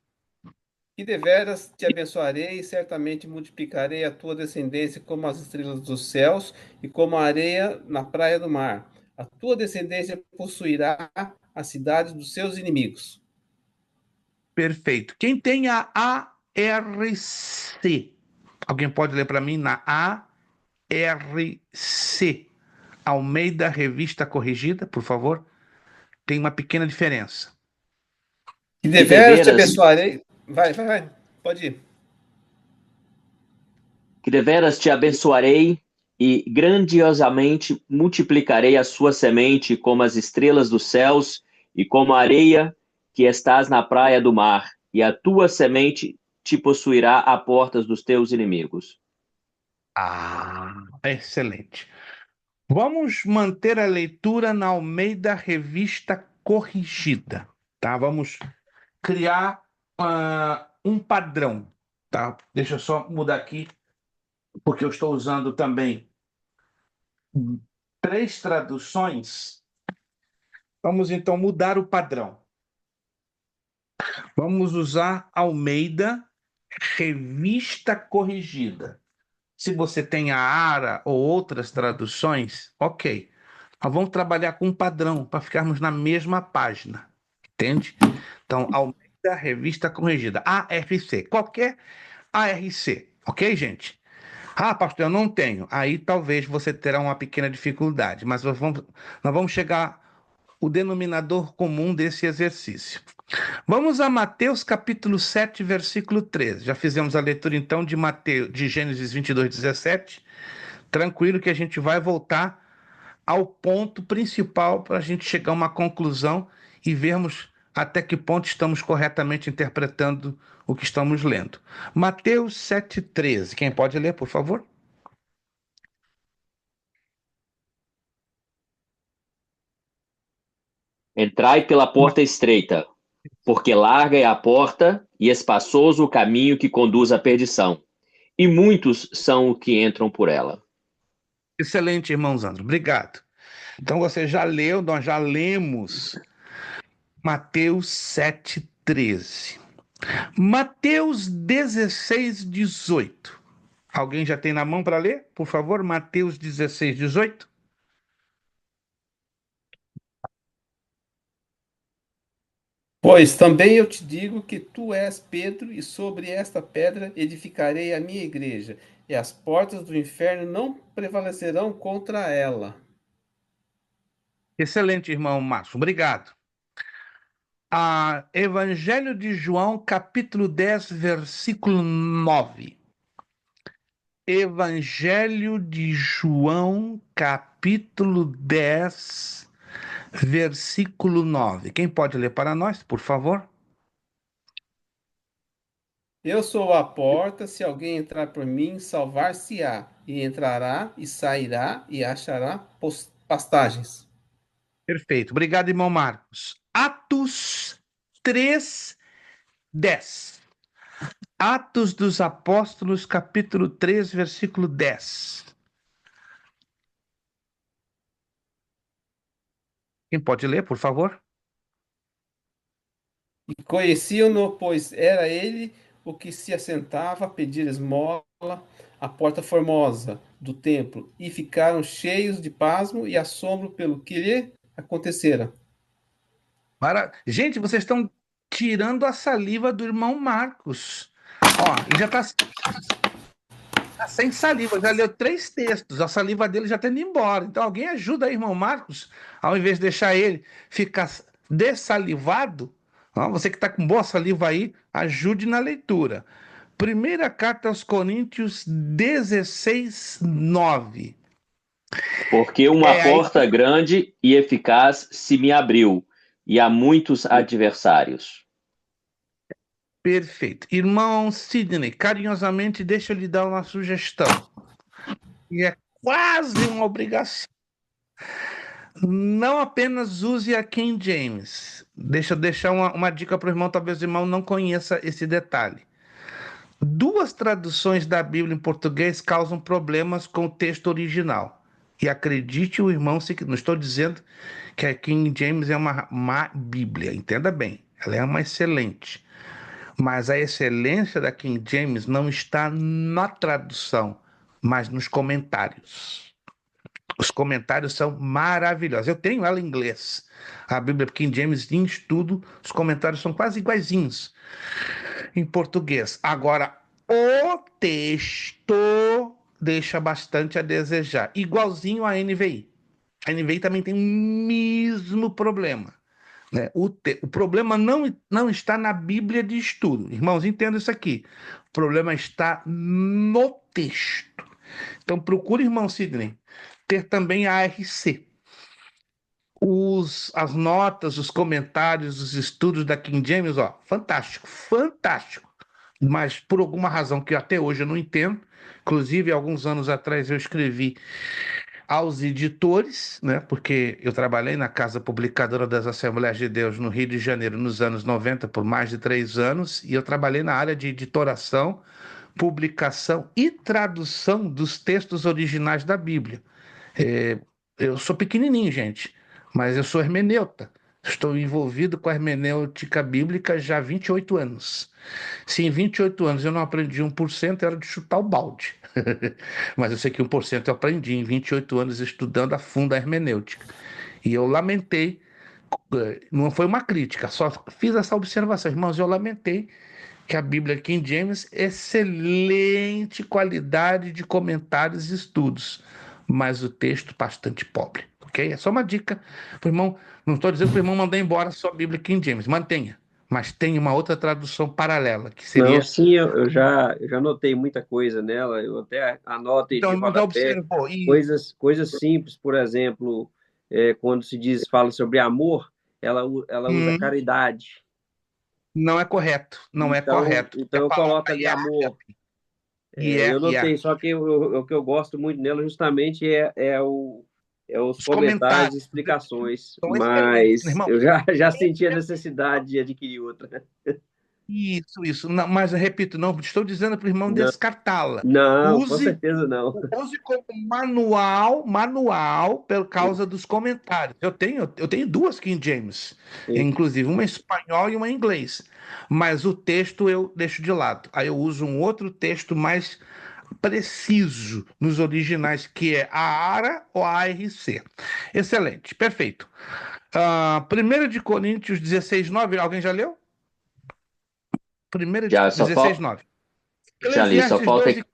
E deveras te abençoarei, e certamente multiplicarei a tua descendência como as estrelas dos céus e como a areia na praia do mar. A tua descendência possuirá as cidades dos seus inimigos. Perfeito. Quem tem a ARC? Alguém pode ler para mim na ARC? Almeida Revista Corrigida, por favor. Tem uma pequena diferença. E deveras te abençoarei. Vai. Pode ir. Que deveras te abençoarei e grandiosamente multiplicarei a sua semente como as estrelas dos céus e como a areia que estás na praia do mar, e a tua semente te possuirá a portas dos teus inimigos. Ah, excelente. Vamos manter a leitura na Almeida Revista Corrigida, tá? Vamos criar um padrão, tá? Deixa eu só mudar aqui, porque eu estou usando também três traduções. Vamos então mudar o padrão. Vamos usar Almeida Revista Corrigida. Se você tem a ARA ou outras traduções, ok. Mas vamos trabalhar com um padrão para ficarmos na mesma página. Entende? Então, Almeida Revista Corrigida. ARC. Qualquer ARC. Ok, gente? Ah, pastor, eu não tenho. Aí talvez você terá uma pequena dificuldade, mas nós vamos chegar ao denominador comum desse exercício. Vamos a Mateus capítulo 7, versículo 13. Já fizemos a leitura então de Gênesis 22, 17. Tranquilo que a gente vai voltar ao ponto principal para a gente chegar a uma conclusão e vermos até que ponto estamos corretamente interpretando o que estamos lendo. Mateus 7,13. Quem pode ler, por favor? Entrai pela porta estreita, porque larga é a porta e espaçoso o caminho que conduz à perdição, e muitos são os que entram por ela. Excelente, irmão Zandro. Obrigado. Então você já leu, nós já lemos Mateus 7,13. Mateus 16,18. Alguém já tem na mão para ler? Por favor, Mateus 16,18. Pois também eu te digo que tu és Pedro, e sobre esta pedra edificarei a minha igreja, e as portas do inferno não prevalecerão contra ela. Excelente, irmão Márcio. Obrigado. Evangelho de João, capítulo 10, versículo 9. Evangelho de João, capítulo 10, versículo 9. Quem pode ler para nós, por favor? Eu sou a porta, se alguém entrar por mim, salvar-se-á, e entrará e sairá e achará pastagens. Perfeito. Obrigado, irmão Marcos. Atos 3, 10. Atos dos Apóstolos, capítulo 3, versículo 10. Quem pode ler, por favor? E conheciam-no, pois era ele o que se assentava a pedir esmola à porta formosa do templo, e ficaram cheios de pasmo e assombro pelo que lhe acontecera. Gente, vocês estão tirando a saliva do irmão Marcos. Ó, e já está sem saliva, já leu 3 textos, a saliva dele já está indo embora. Então alguém ajuda aí, irmão Marcos, ao invés de deixar ele ficar dessalivado, ó, você que está com boa saliva aí, ajude na leitura. Primeira carta aos Coríntios 16, 9. Porque uma Aí, porta grande e eficaz se me abriu, e há muitos adversários. perfeito. Irmão Sidney, carinhosamente deixa eu lhe dar uma sugestão. E é quase uma obrigação. Não apenas use a King James. Deixa eu deixar uma dica para o irmão, talvez o irmão não conheça esse detalhe. Duas traduções da Bíblia em português causam problemas com o texto original. E acredite o irmão, não estou dizendo que a King James é uma má Bíblia, entenda bem, ela é uma excelente. Mas a excelência da King James não está na tradução, mas nos comentários. Os comentários são maravilhosos. Eu tenho ela em inglês. A Bíblia King James em estudo, os comentários são quase iguaizinhos em português. Agora, o texto deixa bastante a desejar, igualzinho a NVI. A NVI também tem o mesmo problema. né? O problema não está na Bíblia de estudo. Irmãos, entendam isso aqui. O problema está no texto. Então, procure, irmão Sidney, ter também a ARC. As notas, os comentários, os estudos da King James, ó, fantástico, fantástico. Mas por alguma razão que até hoje eu não entendo, inclusive alguns anos atrás eu escrevi aos editores, né? Porque eu trabalhei na Casa Publicadora das Assembleias de Deus no Rio de Janeiro nos anos 90 por mais de 3 anos, e eu trabalhei na área de editoração, publicação e tradução dos textos originais da Bíblia. É, eu sou pequenininho, gente, mas eu sou hermeneuta. Estou envolvido com a hermenêutica bíblica já há 28 anos. Se em 28 anos eu não aprendi 1%, era de chutar o balde. Mas eu sei que 1% eu aprendi em 28 anos estudando a fundo a hermenêutica. E eu lamentei, não foi uma crítica, só fiz essa observação. Irmãos, eu lamentei que a Bíblia King James, excelente qualidade de comentários e estudos, mas o texto bastante pobre, ok? É só uma dica para o irmão. Não estou dizendo para o irmão mandar embora a sua Bíblia King James, mantenha, mas tem uma outra tradução paralela, que Não, seria. sim, eu já notei muita coisa nela, eu até anoto e Então, o de irmão já rodapé, observou, e coisas simples, por exemplo, quando fala sobre amor, ela usa hum, caridade. não é correto, não é Então, correto, porque então a eu coloco palavra ali amor. Eu é, notei, só que o que eu gosto muito nela justamente é os os comentários e comentários explicações, são excelentes, né, mas irmão? eu já senti a necessidade de adquirir outra. Isso. Não, mas eu repito, não estou dizendo para o irmão Não, descartá-la. não, com Use, certeza não. use como manual por causa dos comentários. Eu tenho duas King James, Sim. inclusive uma em espanhol e uma em inglês. Mas o texto eu deixo de lado. Aí eu uso um outro texto mais preciso nos originais, que é a ARA ou a ARC. Excelente, perfeito. 1 de Coríntios 16:9, alguém já leu? 1 de Já, 16:9. já li, só Eclesiastes falta. 12:4.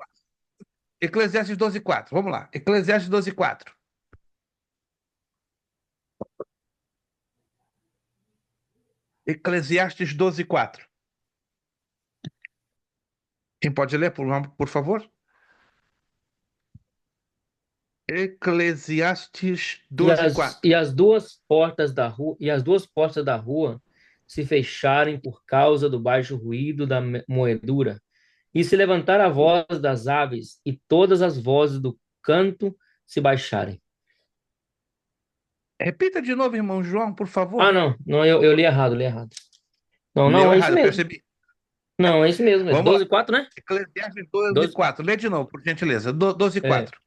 Eclesiastes 12:4. Vamos lá. Eclesiastes 12:4. Eclesiastes 12:4. Quem pode ler, por favor? Eclesiastes E 12:4. as duas portas da rua se fecharem por causa do baixo ruído da moedura, e se levantar a voz das aves, e todas as vozes do canto se baixarem. Repita de novo, irmão João, por Ah, favor. não, eu li errado, li errado. Não, Leu é isso errado, eu mesmo. percebi. Não, é isso mesmo. É Vamos lá. 12:4, né? Eclesiastes 12 12, 4. Lê de novo, por gentileza. 12 é. 4.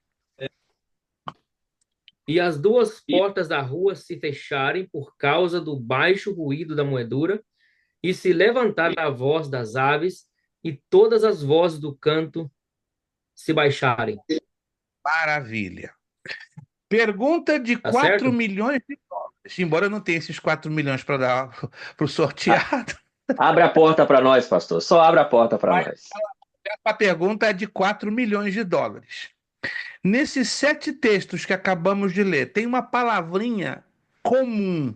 E as duas portas da rua se fecharem por causa do baixo ruído da moedura, e se levantar a voz das aves, e todas as vozes do canto se baixarem. Maravilha. Pergunta de Tá 4 certo? milhões de dólares. Embora eu não tenha esses 4 milhões para dar para o Ah, sorteado, abre a porta para nós, pastor. Só abre a porta para mas nós. a pergunta é de 4 milhões de dólares. Nesses 7 textos que acabamos de ler, tem uma palavrinha comum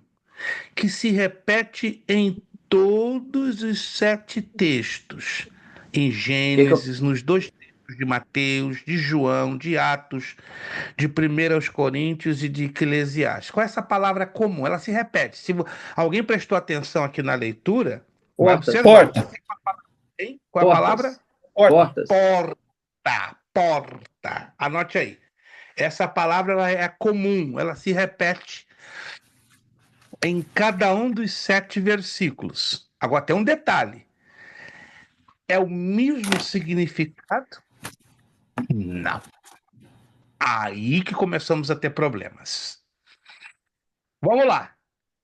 que se repete em todos os 7 textos. Em Que que eu- Gênesis, nos 2 textos de Mateus, de João, de Atos, de 1 aos Coríntios e de Eclesiastes. Qual é essa palavra comum? Ela se repete. Se alguém prestou atenção aqui na leitura, vai Portas, observar. Porta, Hein? Qual é a palavra? portas, porta. portas. Porta. Anote aí. Essa palavra ela é comum, ela se repete em cada um dos 7 versículos. Agora tem um detalhe. É o mesmo significado? Não. Aí que começamos a ter problemas. Vamos lá.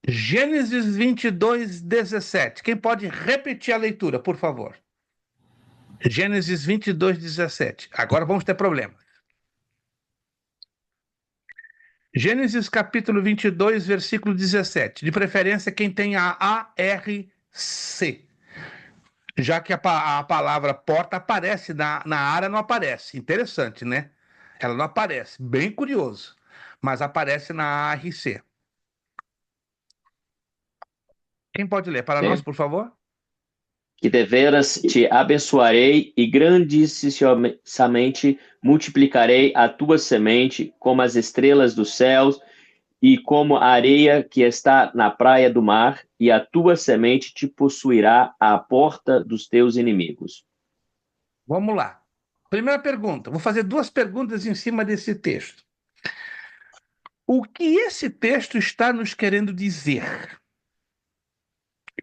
Gênesis 22:17. Quem pode repetir a leitura, por favor? Gênesis 22:17. Agora vamos ter problema. Gênesis capítulo 22, versículo 17. De preferência, quem tem a ARC. Já que a palavra porta aparece na área, não aparece. Interessante, né? Ela não aparece. Bem curioso. Mas aparece na ARC. Quem pode ler para Sim. nós, por favor? Que deveras te abençoarei e grandissimamente multiplicarei a tua semente como as estrelas dos céus e como a areia que está na praia do mar, e a tua semente te possuirá à porta dos teus inimigos. Vamos lá. Primeira pergunta. Vou fazer duas perguntas em cima desse texto. O que esse texto está nos querendo dizer?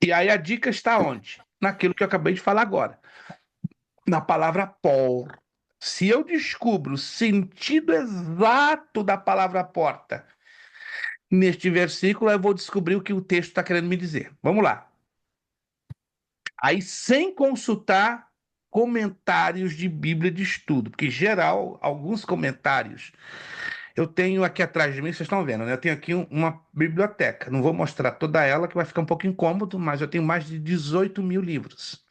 E aí a dica está onde? Naquilo que eu acabei de falar agora. Na palavra por. Se eu descubro o sentido exato da palavra porta neste versículo, eu vou descobrir o que o texto está querendo me dizer. Vamos lá. Aí, sem consultar comentários de Bíblia de estudo, porque, em geral, alguns comentários. Eu tenho aqui atrás de mim, vocês estão vendo, né? Eu tenho aqui uma biblioteca. Não vou mostrar toda ela, que vai ficar um pouco incômodo, mas eu tenho mais de 18 mil livros.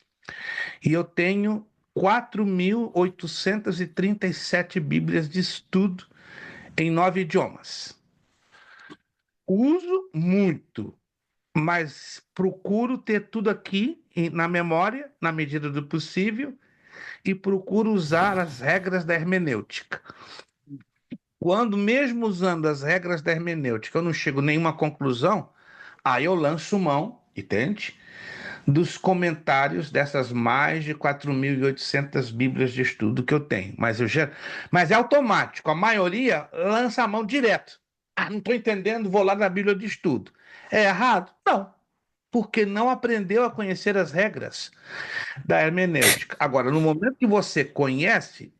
E eu tenho 4.837 Bíblias de estudo em 9 idiomas. Uso muito, mas procuro ter tudo aqui na memória, na medida do possível, e procuro usar as regras da hermenêutica. Quando, mesmo usando as regras da hermenêutica, eu não chego a nenhuma conclusão, aí eu lanço mão, entende? Dos comentários dessas mais de 4.800 Bíblias de estudo que eu tenho. Mas é automático, a maioria lança a mão direto. Ah, não estou entendendo, vou lá na Bíblia de estudo. É errado? Não, porque não aprendeu a conhecer as regras da hermenêutica. Agora, no momento que você conhece,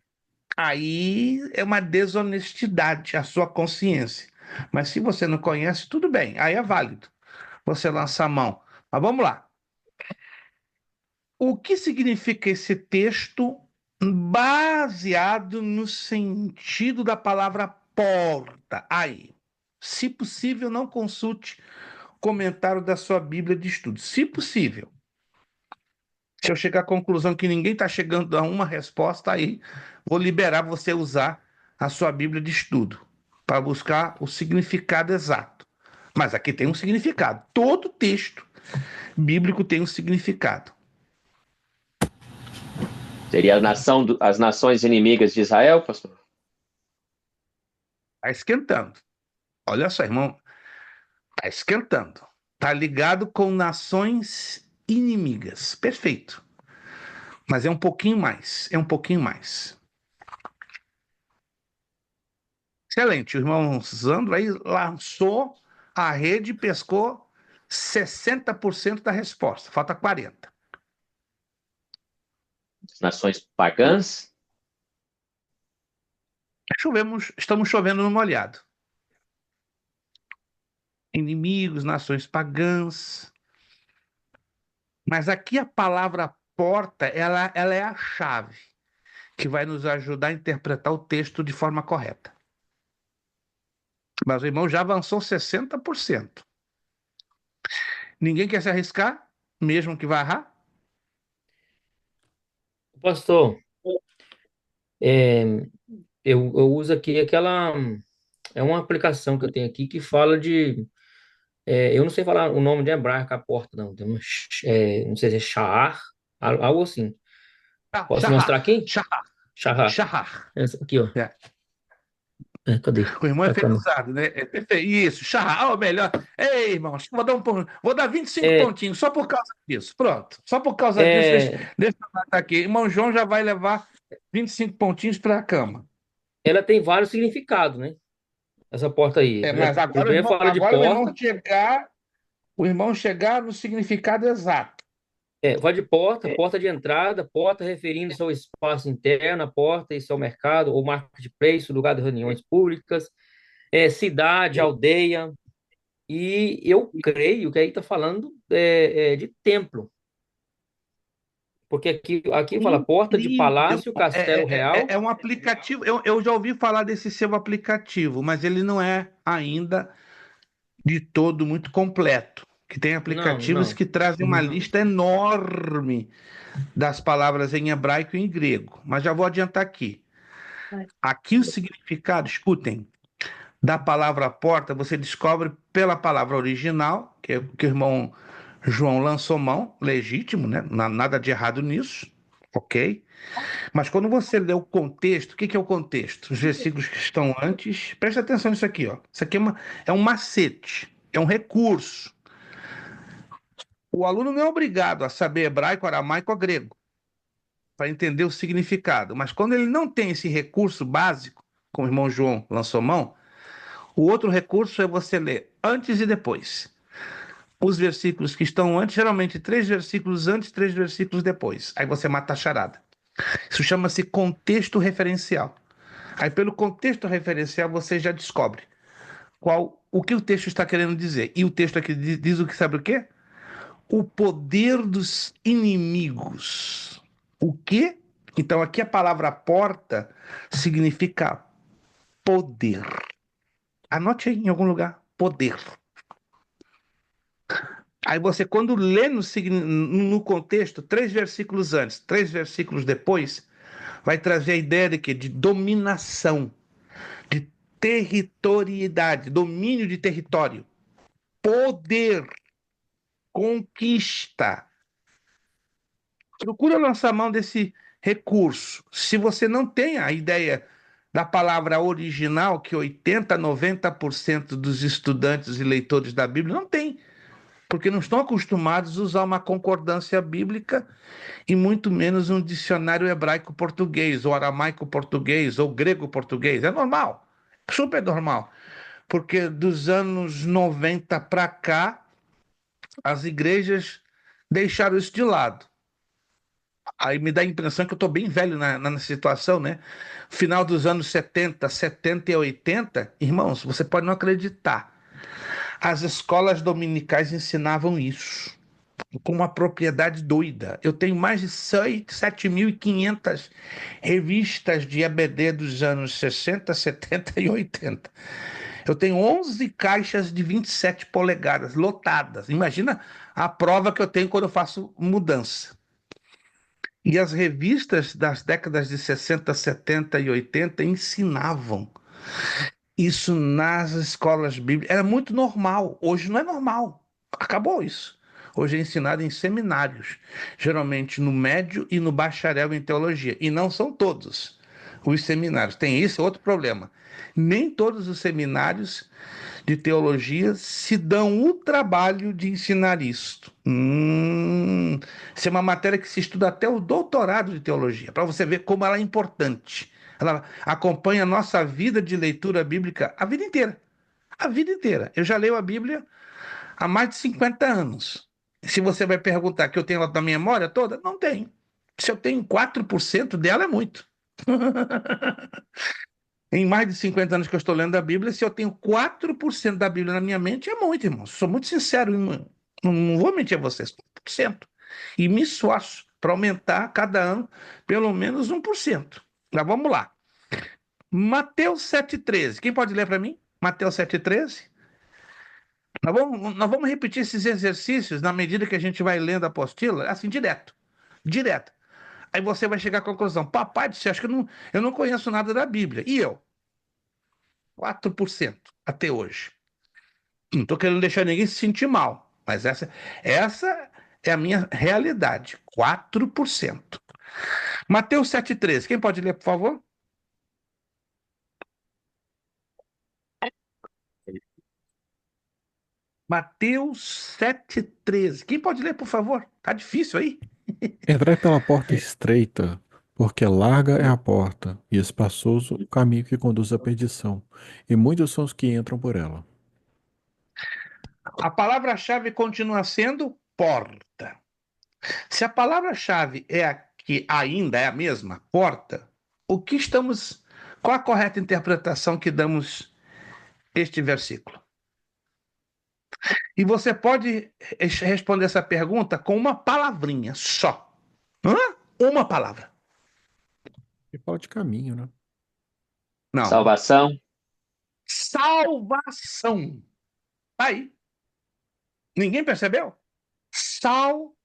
aí é uma desonestidade a sua consciência. Mas se você não conhece, tudo bem, aí é válido você lançar a mão. Mas vamos lá. O que significa esse texto baseado no sentido da palavra porta? Aí, se possível, não consulte comentário da sua Bíblia de estudo. Se possível. Se eu chegar à conclusão que ninguém está chegando a uma resposta, aí vou liberar você usar a sua Bíblia de estudo para buscar o significado exato. Mas aqui tem um significado. Todo texto bíblico tem um significado. Seria as nações inimigas de Israel, pastor? Está esquentando. Olha só, irmão. Está esquentando. Está ligado com nações inimigas. Perfeito. Mas é um pouquinho mais. É um pouquinho mais. Excelente. O irmão Zandro aí lançou a rede e pescou 60% da resposta. Falta 40%. As nações pagãs? Estamos chovendo no molhado. Inimigos, nações pagãs. Mas aqui a palavra porta, ela é a chave que vai nos ajudar a interpretar o texto de forma correta. Mas o irmão já avançou 60%. Ninguém quer se arriscar, mesmo que vá errar? Pastor, é, eu uso aqui aquela. É uma aplicação que eu tenho aqui que fala de. Eu não sei falar o nome de hebraico a porta, não. Não sei se é Shahar, algo assim. Posso Shahar, mostrar aqui? Shahar, Shahar. Shahar. Essa aqui, ó. É. Cadê? O irmão é Tá, cadê? felizardo, né? É perfeito. Isso, Shahar, melhor. Ei, irmão, vou dar 25 É, pontinhos só por causa disso. Pronto. Só por causa disso, é, deixa eu matar aqui. Irmão João já vai levar 25 pontinhos para a cama. ela tem vários significados, né? Essa porta aí. Mas Primeiro fala de porta. O irmão chegar no significado exato. Vai de porta de entrada, porta referindo-se ao espaço interno, a porta, isso é o mercado, ou marketplace, lugar de reuniões públicas, cidade, aldeia, e eu creio que aí está falando de templo, porque aqui fala porta de Incrível. palácio, castelo real. É um aplicativo. Eu já ouvi falar desse seu aplicativo, mas ele não é ainda de todo muito completo. Que tem Não, aplicativos não. que trazem uma lista enorme das palavras em hebraico e em grego. Mas já vou adiantar aqui. Aqui o significado, escutem, da palavra porta, você descobre pela palavra original, que é o que o irmão João lançou mão, legítimo, né? Nada de errado nisso, ok? Mas quando você lê o contexto, o que que é o contexto? Os versículos que estão antes, presta atenção nisso aqui, ó. Isso aqui é um macete, é um recurso. O aluno não é obrigado a saber hebraico, aramaico ou grego para entender o significado, mas quando ele não tem esse recurso básico, como o irmão João lançou mão, o outro recurso é você ler antes e depois. Os versículos que estão antes, geralmente 3 versículos antes, 3 versículos depois. Aí você mata a charada. Isso chama-se contexto referencial. Aí, pelo contexto referencial, você já descobre o que o texto está querendo dizer. E o texto aqui diz o que, sabe o quê? O poder dos inimigos. O quê? Então, aqui a palavra porta significa poder. Anote aí em algum lugar. Poder. Aí você, quando lê no contexto, 3 versículos antes, 3 versículos depois, vai trazer a ideia de quê? De dominação, de territorialidade, domínio de território, poder, conquista. Procura lançar mão desse recurso. Se você não tem a ideia da palavra original, que 80, 90% dos estudantes e leitores da Bíblia não tem, porque não estão acostumados a usar uma concordância bíblica e muito menos um dicionário hebraico-português, ou aramaico-português, ou grego-português. É normal, super normal, porque dos anos 90 para cá, as igrejas deixaram isso de lado. Aí me dá a impressão que eu estou bem velho na situação, né? Final dos anos 70, 70 e 80, irmãos, você pode não acreditar. As escolas dominicais ensinavam isso com uma propriedade doida. Eu tenho mais de 7.500 revistas de EBD dos anos 60, 70 e 80. Eu tenho 11 caixas de 27 polegadas lotadas. Imagina a prova que eu tenho quando eu faço mudança. E as revistas das décadas de 60, 70 e 80 ensinavam isso nas escolas bíblicas. Era muito normal. Hoje não é normal. Acabou isso. Hoje é ensinado em seminários, geralmente no médio e no bacharel em teologia. E não são todos os seminários. Tem esse outro problema. Nem todos os seminários de teologia se dão o trabalho de ensinar isto. Isso é uma matéria que se estuda até o doutorado de teologia, para você ver como ela é importante. Ela acompanha a nossa vida de leitura bíblica a vida inteira. A vida inteira. Eu já leio a Bíblia há mais de 50 anos. Se você vai perguntar que eu tenho ela na minha memória toda, não tenho. Se eu tenho 4% dela, é muito. Em mais de 50 anos que eu estou lendo a Bíblia, se eu tenho 4% da Bíblia na minha mente, é muito, irmão. Sou muito sincero, não vou mentir a vocês, 4%. E me esforço para aumentar cada ano pelo menos 1%. Mas vamos lá. Mateus 7,13. Quem pode ler para mim? Mateus 7,13. Nós vamos repetir esses exercícios na medida que a gente vai lendo a apostila, assim, direto. Direto. Aí você vai chegar à conclusão. Papai do céu, acho que eu não conheço nada da Bíblia. E eu? 4% até hoje. Não estou querendo deixar ninguém se sentir mal, mas essa é a minha realidade. 4%. Mateus 7,13. Quem pode ler, por favor? Mateus 7,13. Quem pode ler, por favor? Tá difícil aí? Entrai pela porta estreita, porque larga é a porta, e espaçoso o caminho que conduz à perdição, e muitos são os que entram por ela. A palavra-chave continua sendo porta. Se a palavra-chave é a que ainda é a mesma, porta, qual a correta interpretação que damos este versículo? E você pode responder essa pergunta com uma palavrinha só. Uma palavra. E fala de caminho, né? Não. Salvação. Salvação. Aí. Ninguém percebeu? Salvação.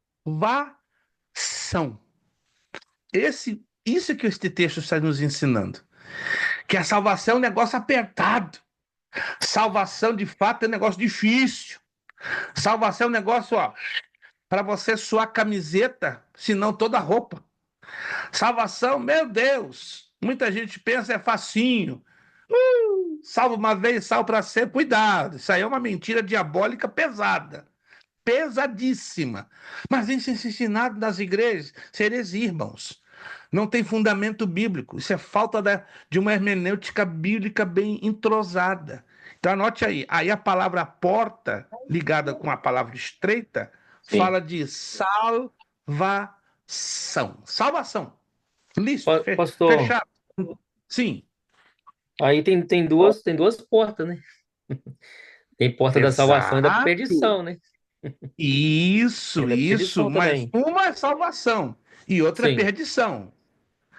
Isso que este texto está nos ensinando. Que a salvação é um negócio apertado. Salvação, de fato, é um negócio difícil. Salvação é um negócio, ó, para você suar a camiseta, se não toda a roupa. Salvação, meu Deus! Muita gente pensa é facinho. Salvo uma vez, salvo para sempre. Cuidado, isso aí é uma mentira diabólica pesada. Pesadíssima. Mas isso é ensinado nas igrejas, seres irmãos. Não tem fundamento bíblico. Isso é falta de uma hermenêutica bíblica bem entrosada. Então anote aí. Aí a palavra porta, ligada com a palavra estreita, Sim. fala de salvação. Salvação. Listo. Pastor, Fechado. Sim. aí tem duas portas, né? Tem porta da salvação e da Exato. perdição, né? Isso, Tem da isso. perdição Mas também. uma é salvação e outra é Sim. perdição.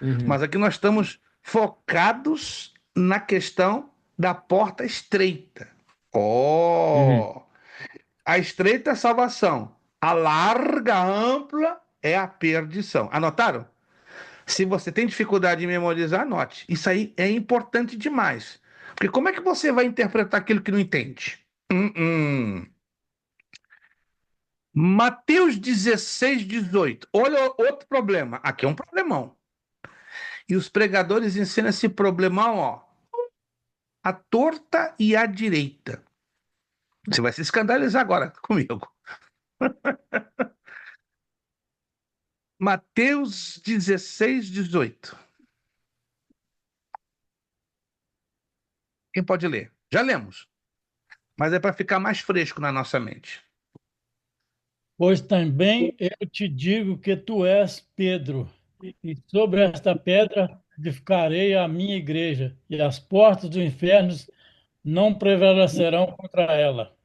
Uhum. Mas aqui nós estamos focados na questão da porta estreita. Uhum. A estreita é a salvação, a larga, a ampla é a perdição. Anotaram? Se você tem dificuldade em memorizar, anote. Isso aí é importante demais. Porque como é que você vai interpretar aquilo que não entende? Mateus 16, 18. Olha outro problema. Aqui é um problemão. E os pregadores ensinam esse problemão, ó, à torta e à direita. Você vai se escandalizar agora comigo. Mateus 16, 18. Quem pode ler? Já lemos, mas é para ficar mais fresco na nossa mente. Pois também eu te digo que tu és Pedro, e sobre esta pedra edificarei a minha igreja, e as portas do inferno não prevalecerão contra ela.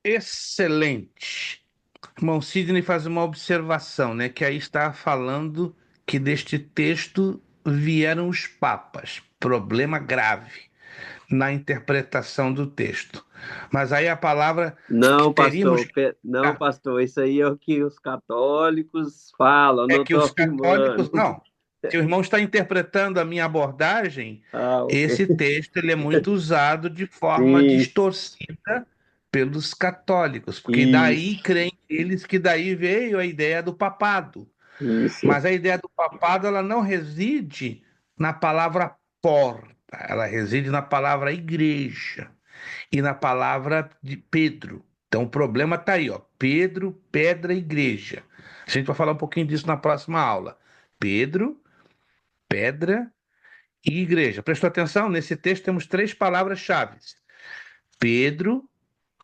Excelente. Irmão Sidney faz uma observação, né? Que aí está falando que deste texto vieram os papas. Problema grave na interpretação do texto. Mas aí a palavra que Não, teríamos pastor, que não, focar pastor, isso aí é o que os católicos falam, é não que estou os afirmando. católicos. Não, se o irmão está interpretando a minha abordagem, Ah, esse ok. texto ele é muito usado de forma Isso, distorcida pelos católicos, porque daí isso, creem eles que daí veio a ideia do papado. isso. Mas a ideia do papado ela não reside na palavra porta, ela reside na palavra igreja e na palavra de Pedro. Então o problema está aí, ó. Pedro, pedra, igreja. A gente vai falar um pouquinho disso na próxima aula. Pedro, pedra e igreja. Prestou atenção? Nesse texto temos três palavras-chave: Pedro,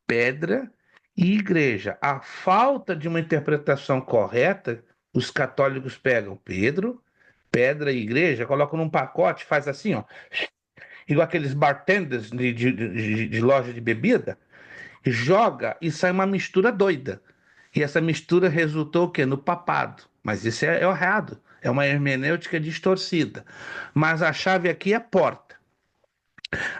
pedra e igreja. A falta de uma interpretação correta, os católicos pegam Pedro, pedra e igreja, colocam num pacote, faz assim, ó, igual aqueles bartenders de loja de bebida, joga e sai uma mistura doida. E essa mistura resultou o quê? No papado. Mas isso é errado. É uma hermenêutica distorcida. Mas a chave aqui é porta.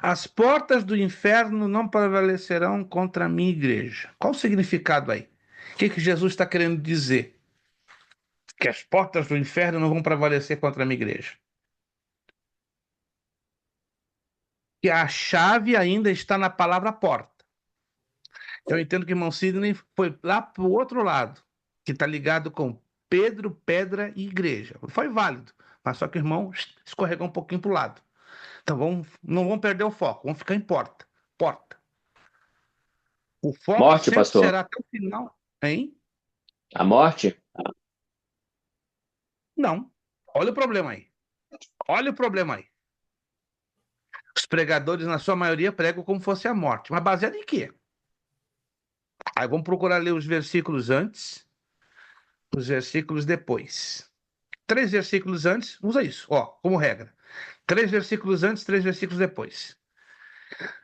As portas do inferno não prevalecerão contra a minha igreja. Qual o significado aí? O que Jesus está querendo dizer? Que as portas do inferno não vão prevalecer contra a minha igreja. Que a chave ainda está na palavra porta. Eu entendo que o irmão Sidney foi lá para o outro lado, que está ligado com Pedro, pedra e igreja. Foi válido, mas só que o irmão escorregou um pouquinho para o lado. Então não vamos perder o foco, vamos ficar em porta. Porta. O foco Morte, sempre pastor. será até o final, hein? A morte? Não. Olha o problema aí. Olha o problema aí. Os pregadores, na sua maioria, pregam como fosse a morte. Mas baseado em quê? Aí vamos procurar ler os versículos antes, os versículos depois. 3 versículos antes, usa isso, ó, como regra. 3 versículos antes, 3 versículos depois.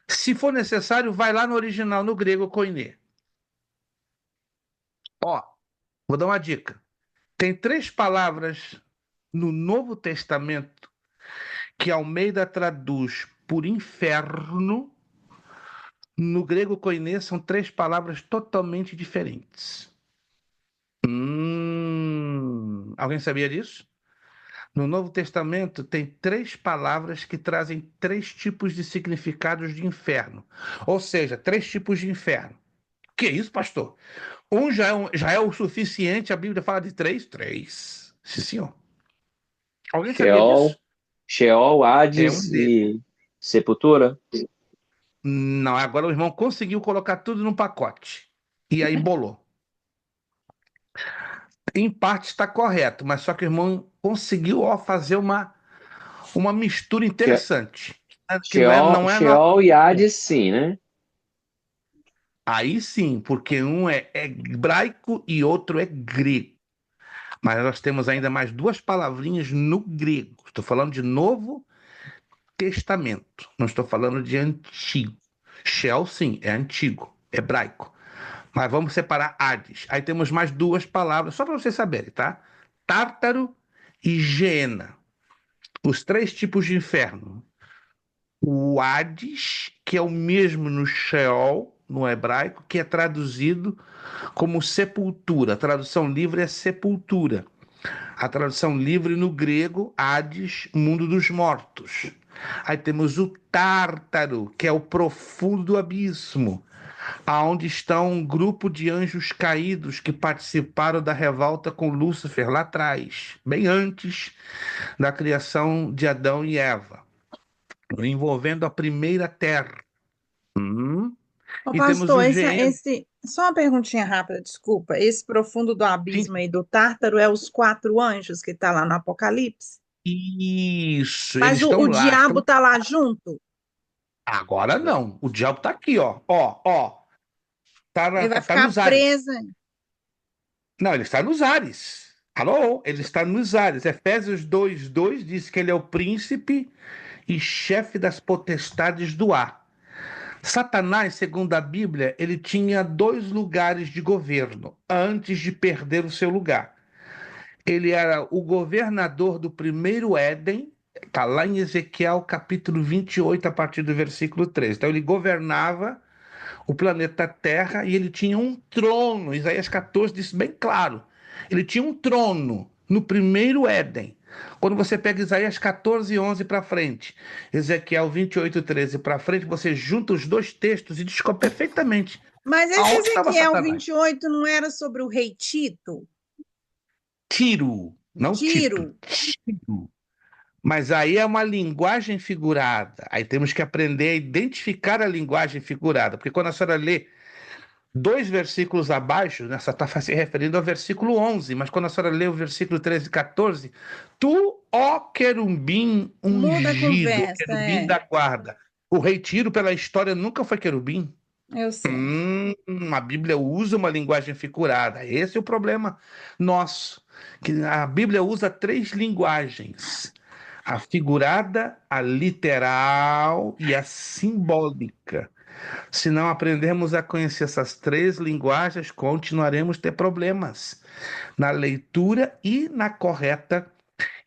Se for necessário, vai lá no original, no grego, koiné. Ó, vou dar uma dica. Tem 3 palavras no Novo Testamento que Almeida traduz por inferno. No grego koiné são 3 palavras totalmente diferentes. Alguém sabia disso? No Novo Testamento tem 3 palavras que trazem 3 tipos de significados de inferno. Ou seja, 3 tipos de inferno. Que isso, pastor? Um já é o suficiente, a Bíblia fala de três? Três. Sim, senhor. Alguém sabia Sheol, disso? Sheol, É um Hades deles. e Sepultura? Não, agora o irmão conseguiu colocar tudo num pacote. E aí bolou. Em parte está correto, mas só que o irmão conseguiu fazer uma mistura She- interessante. Que não é, Sheol, não é normal. Sheol e Hades, sim, né? Aí sim, porque um é hebraico e outro é grego. Mas nós temos ainda mais duas palavrinhas no grego. Estou falando de Novo Testamento, não estou falando de Antigo. Sheol, sim, é antigo, hebraico. Mas vamos separar Hades. Aí temos mais duas palavras, só para vocês saberem, tá? Tártaro e Geena. Os três tipos de inferno. O Hades, que é o mesmo no Sheol, no hebraico, que é traduzido como sepultura. A tradução livre é sepultura. A tradução livre no grego, Hades, mundo dos mortos. Aí temos o Tártaro, que é o profundo do abismo, aonde está um grupo de anjos caídos que participaram da revolta com Lúcifer lá atrás, bem antes da criação de Adão e Eva, envolvendo a primeira terra. Hum. Ô, E temos pastor, o Gênesis. só uma perguntinha rápida, desculpa. Esse profundo do abismo aí do Tártaro é os quatro anjos que tá lá no Apocalipse? Isso, eles Mas estão o lá. diabo tá lá junto? Agora não, o diabo está aqui, ó. Ó, ó. Ele vai Tá ficar nos ares. preso. Não, ele está nos ares. Alô? Ele está nos ares. Efésios 2:2 diz que ele é o príncipe e chefe das potestades do ar. Satanás, segundo a Bíblia, ele tinha dois lugares de governo antes de perder o seu lugar. Ele era o governador do primeiro Éden, está lá em Ezequiel capítulo 28, a partir do versículo 13. Então, ele governava o planeta Terra e ele tinha um trono. Isaías 14 diz bem claro. Ele tinha um trono no primeiro Éden. Quando você pega Isaías 14:11 para frente, Ezequiel 28:13 para frente, você junta os dois textos e descobre perfeitamente Mas esse aonde estava Ezequiel Satanás. 28 não era sobre o rei Tito? Tiro, não Tito. Tiro. Tiro. Mas aí é uma linguagem figurada. Aí temos que aprender a identificar a linguagem figurada, porque quando a senhora lê dois versículos abaixo, né, você está se referindo ao versículo 11, mas quando a senhora lê o versículo 13 e 14, tu, ó querubim Muda a ungido, o conversa, querubim da guarda. O rei Tiro, pela história, nunca foi querubim. eu sei. A Bíblia usa uma linguagem figurada. Esse é o problema nosso. Que a Bíblia usa três linguagens: a figurada, a literal e a simbólica. Se não aprendermos a conhecer essas três linguagens, continuaremos a ter problemas na leitura e na correta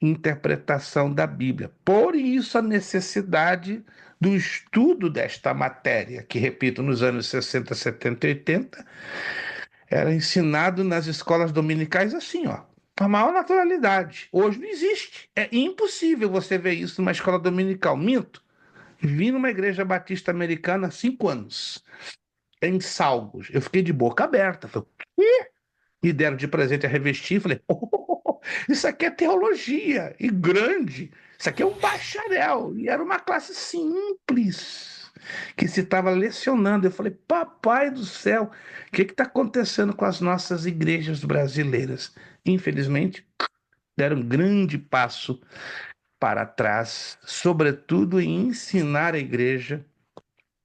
interpretação da Bíblia. Por isso, a necessidade do estudo desta matéria, que, repito, nos anos 60, 70 e 80, era ensinado nas escolas dominicais assim, ó, com a maior naturalidade. Hoje não existe. É impossível você ver isso numa escola dominical. Minto. Vi numa igreja batista americana há 5 anos, em Salgos. Eu fiquei de boca aberta. Falei, o quê? Me deram de presente a revestir. Falei, isso aqui é teologia e grande. Isso aqui é um bacharel. E era uma classe simples que se estava lecionando. Eu falei, papai do céu, o que está acontecendo com as nossas igrejas brasileiras? Infelizmente, deram um grande passo para trás, sobretudo em ensinar a igreja a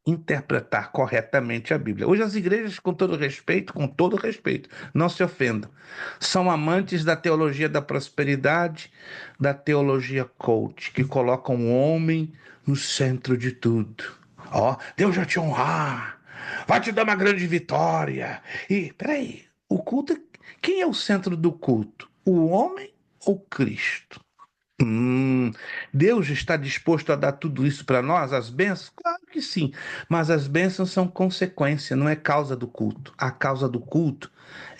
interpretar corretamente a Bíblia. Hoje as igrejas, com todo respeito, não se ofendam, são amantes da teologia da prosperidade, da teologia coach, que colocam o homem no centro de tudo. Ó, Deus vai te honrar, vai te dar uma grande vitória. E, peraí, o culto, quem é o centro do culto? O homem ou Cristo? Deus está disposto a dar tudo isso para nós, as bênçãos? Claro que sim, mas as bênçãos são consequência, não é causa do culto. A causa do culto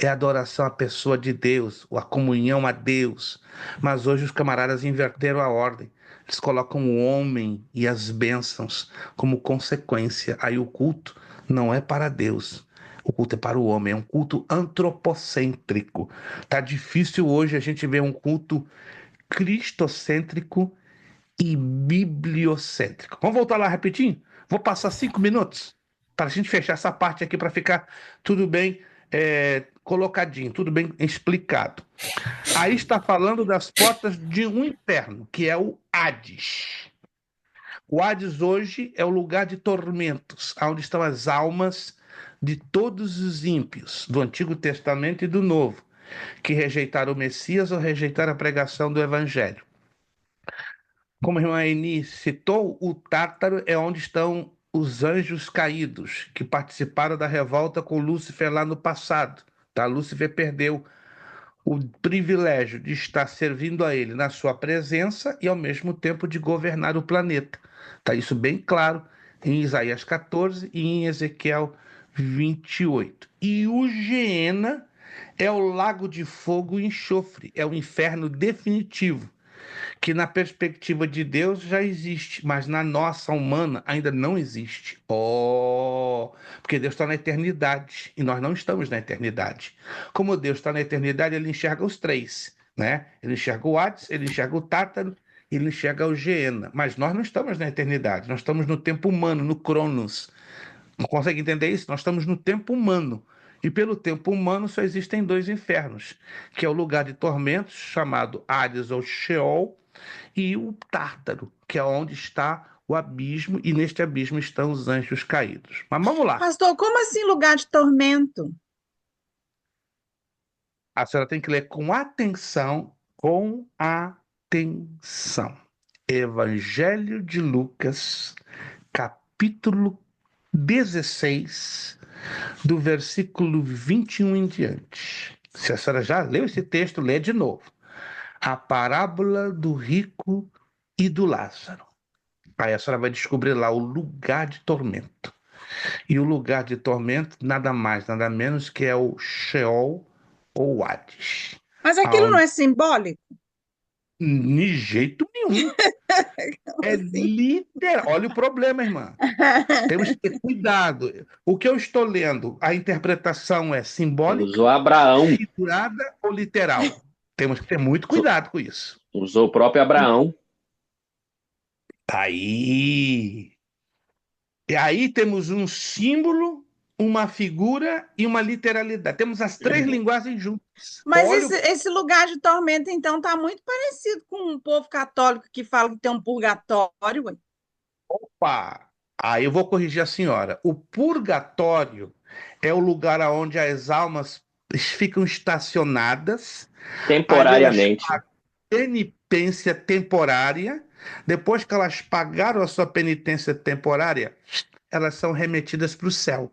é a adoração à pessoa de Deus, ou a comunhão a Deus. Mas hoje os camaradas inverteram a ordem. Eles colocam o homem e as bênçãos como consequência. Aí o culto não é para Deus, O culto é para o homem, é um culto antropocêntrico. Tá difícil hoje a gente ver um culto cristocêntrico e bibliocêntrico. Vamos voltar lá rapidinho? Vou passar 5 minutos para a gente fechar essa parte aqui para ficar tudo bem colocadinho, tudo bem explicado. Aí está falando das portas de um inferno, que é o Hades. O Hades hoje é o lugar de tormentos, onde estão as almas de todos os ímpios, do Antigo Testamento e do Novo, que rejeitaram o Messias ou rejeitaram a pregação do Evangelho. Como a irmã Eni citou, o Tártaro é onde estão os anjos caídos, que participaram da revolta com Lúcifer lá no passado. Tá? Lúcifer perdeu o privilégio de estar servindo a ele na sua presença e, ao mesmo tempo, de governar o planeta. Está isso bem claro em Isaías 14 e em Ezequiel 28. E o Geena é o lago de fogo e enxofre, é o inferno definitivo, que na perspectiva de Deus já existe, mas na nossa humana ainda não existe. Porque Deus está na eternidade e nós não estamos na eternidade. Como Deus está na eternidade, ele enxerga os três, né? Ele enxerga o Hades, ele enxerga o Tártaro, ele enxerga o Geena. Mas nós não estamos na eternidade, nós estamos no tempo humano, no Cronos. Não consegue entender isso? Nós estamos no tempo humano. E pelo tempo humano só existem dois infernos, que é o lugar de tormentos, chamado Hades ou Sheol, e o Tártaro, que é onde está o abismo, e neste abismo estão os anjos caídos. Mas vamos lá. Pastor, como assim lugar de tormento? A senhora tem que ler com atenção, com atenção. Evangelho de Lucas, capítulo 16, do versículo 21 em diante. Se a senhora já leu esse texto, lê de novo. A parábola do rico e do Lázaro. Aí a senhora vai descobrir lá o lugar de tormento. E o lugar de tormento, nada mais, nada menos que é o Sheol ou o Hades. Mas aquilo não é simbólico? De jeito nenhum. É literal. Olha o problema, irmã. Temos que ter cuidado. O que eu estou lendo, a interpretação é Ele simbólica, usou Abraão, figurada ou literal? Temos que ter muito cuidado com isso. usou o próprio Abraão. Aí. E aí temos um símbolo, uma figura e uma literalidade. Temos as três linguagens juntas. Mas Olha esse lugar de tormento, então, está muito parecido com o povo católico que fala que tem um purgatório. Ué. Opa! Aí eu vou corrigir a senhora. O purgatório é o lugar onde as almas ficam estacionadas. Temporariamente. Aí elas pagam penitência temporária. Depois que elas pagaram a sua penitência temporária, elas são remetidas para o céu.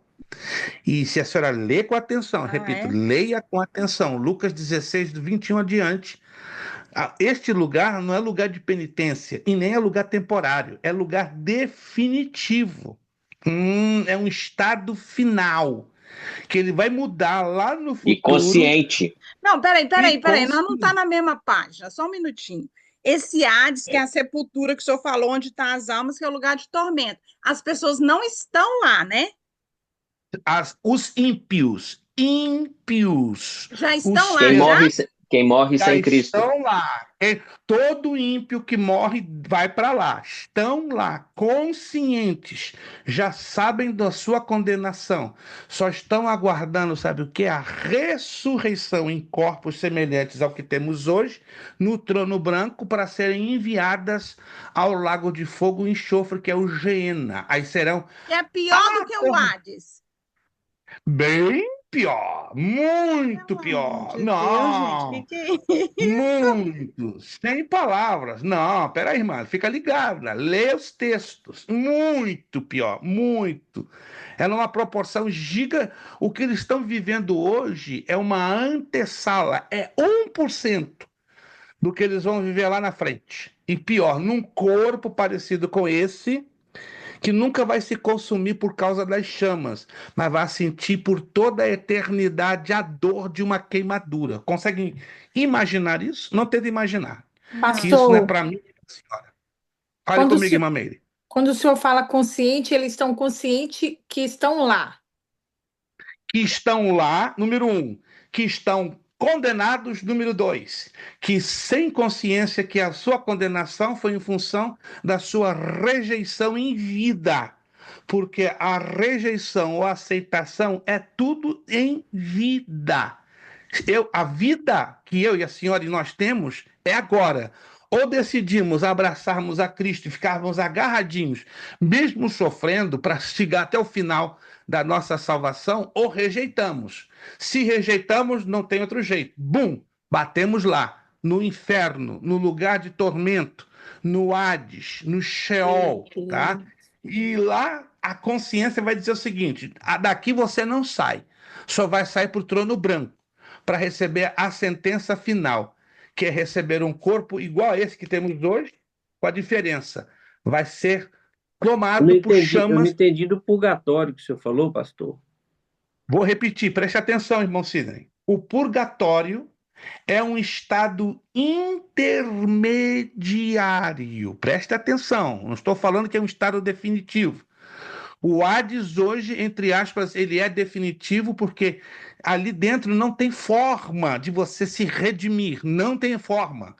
E se a senhora lê com atenção, repito, leia com atenção, Lucas 16, do 21 adiante, este lugar não é lugar de penitência e nem é lugar temporário, é lugar definitivo. É um estado final, que ele vai mudar lá no futuro. E consciente. Não, peraí, nós não está na mesma página, só um minutinho. Esse Hades, que é a sepultura que o senhor falou, onde estão as almas, que é o lugar de tormento. As pessoas não estão lá, né? Os ímpios já estão lá, quem morre sem Cristo. Estão lá. Todo ímpio que morre vai para lá. Estão lá, conscientes, já sabem da sua condenação. Só estão aguardando, sabe o que? A ressurreição em corpos semelhantes ao que temos hoje, no trono branco, para serem enviadas ao lago de fogo e enxofre, que é o Geena. Aí serão... É pior do que o Hades. Bem pior, muito pior. Não, Deus, gente, que é isso? muito, sem palavras. Não, peraí, irmã, fica ligada, lê os textos. Muito pior, muito. É numa proporção giga. O que eles estão vivendo hoje é uma antessala, é 1% do que eles vão viver lá na frente. E pior, num corpo parecido com esse, que nunca vai se consumir por causa das chamas, mas vai sentir por toda a eternidade a dor de uma queimadura. Conseguem imaginar isso? Não tenta imaginar. Pastor, que isso não é para mim, senhora. Fale comigo, irmã Meire. Quando o senhor fala consciente, eles estão conscientes que estão lá. que estão lá, número 1, que estão condenados, número 2, que sem consciência que a sua condenação foi em função da sua rejeição em vida, porque a rejeição ou aceitação é tudo em vida. A vida que eu e a senhora e nós temos é agora. Ou decidimos abraçarmos a Cristo e ficarmos agarradinhos, mesmo sofrendo, para chegar até o final da nossa salvação, ou rejeitamos. Se rejeitamos, não tem outro jeito. Bum! Batemos lá, no inferno, no lugar de tormento, no Hades, no Sheol, tá? E lá a consciência vai dizer o seguinte: daqui você não sai, só vai sair para o trono branco, para receber a sentença final, que é receber um corpo igual a esse que temos hoje, com a diferença. Vai ser tomado por Eu não chamas. entendi do purgatório que o senhor falou, pastor. Vou repetir, preste atenção, irmão Sidney. O purgatório é um estado intermediário. Preste atenção, não estou falando que é um estado definitivo. O Hades hoje, entre aspas, ele é definitivo porque ali dentro não tem forma de você se redimir, não tem forma.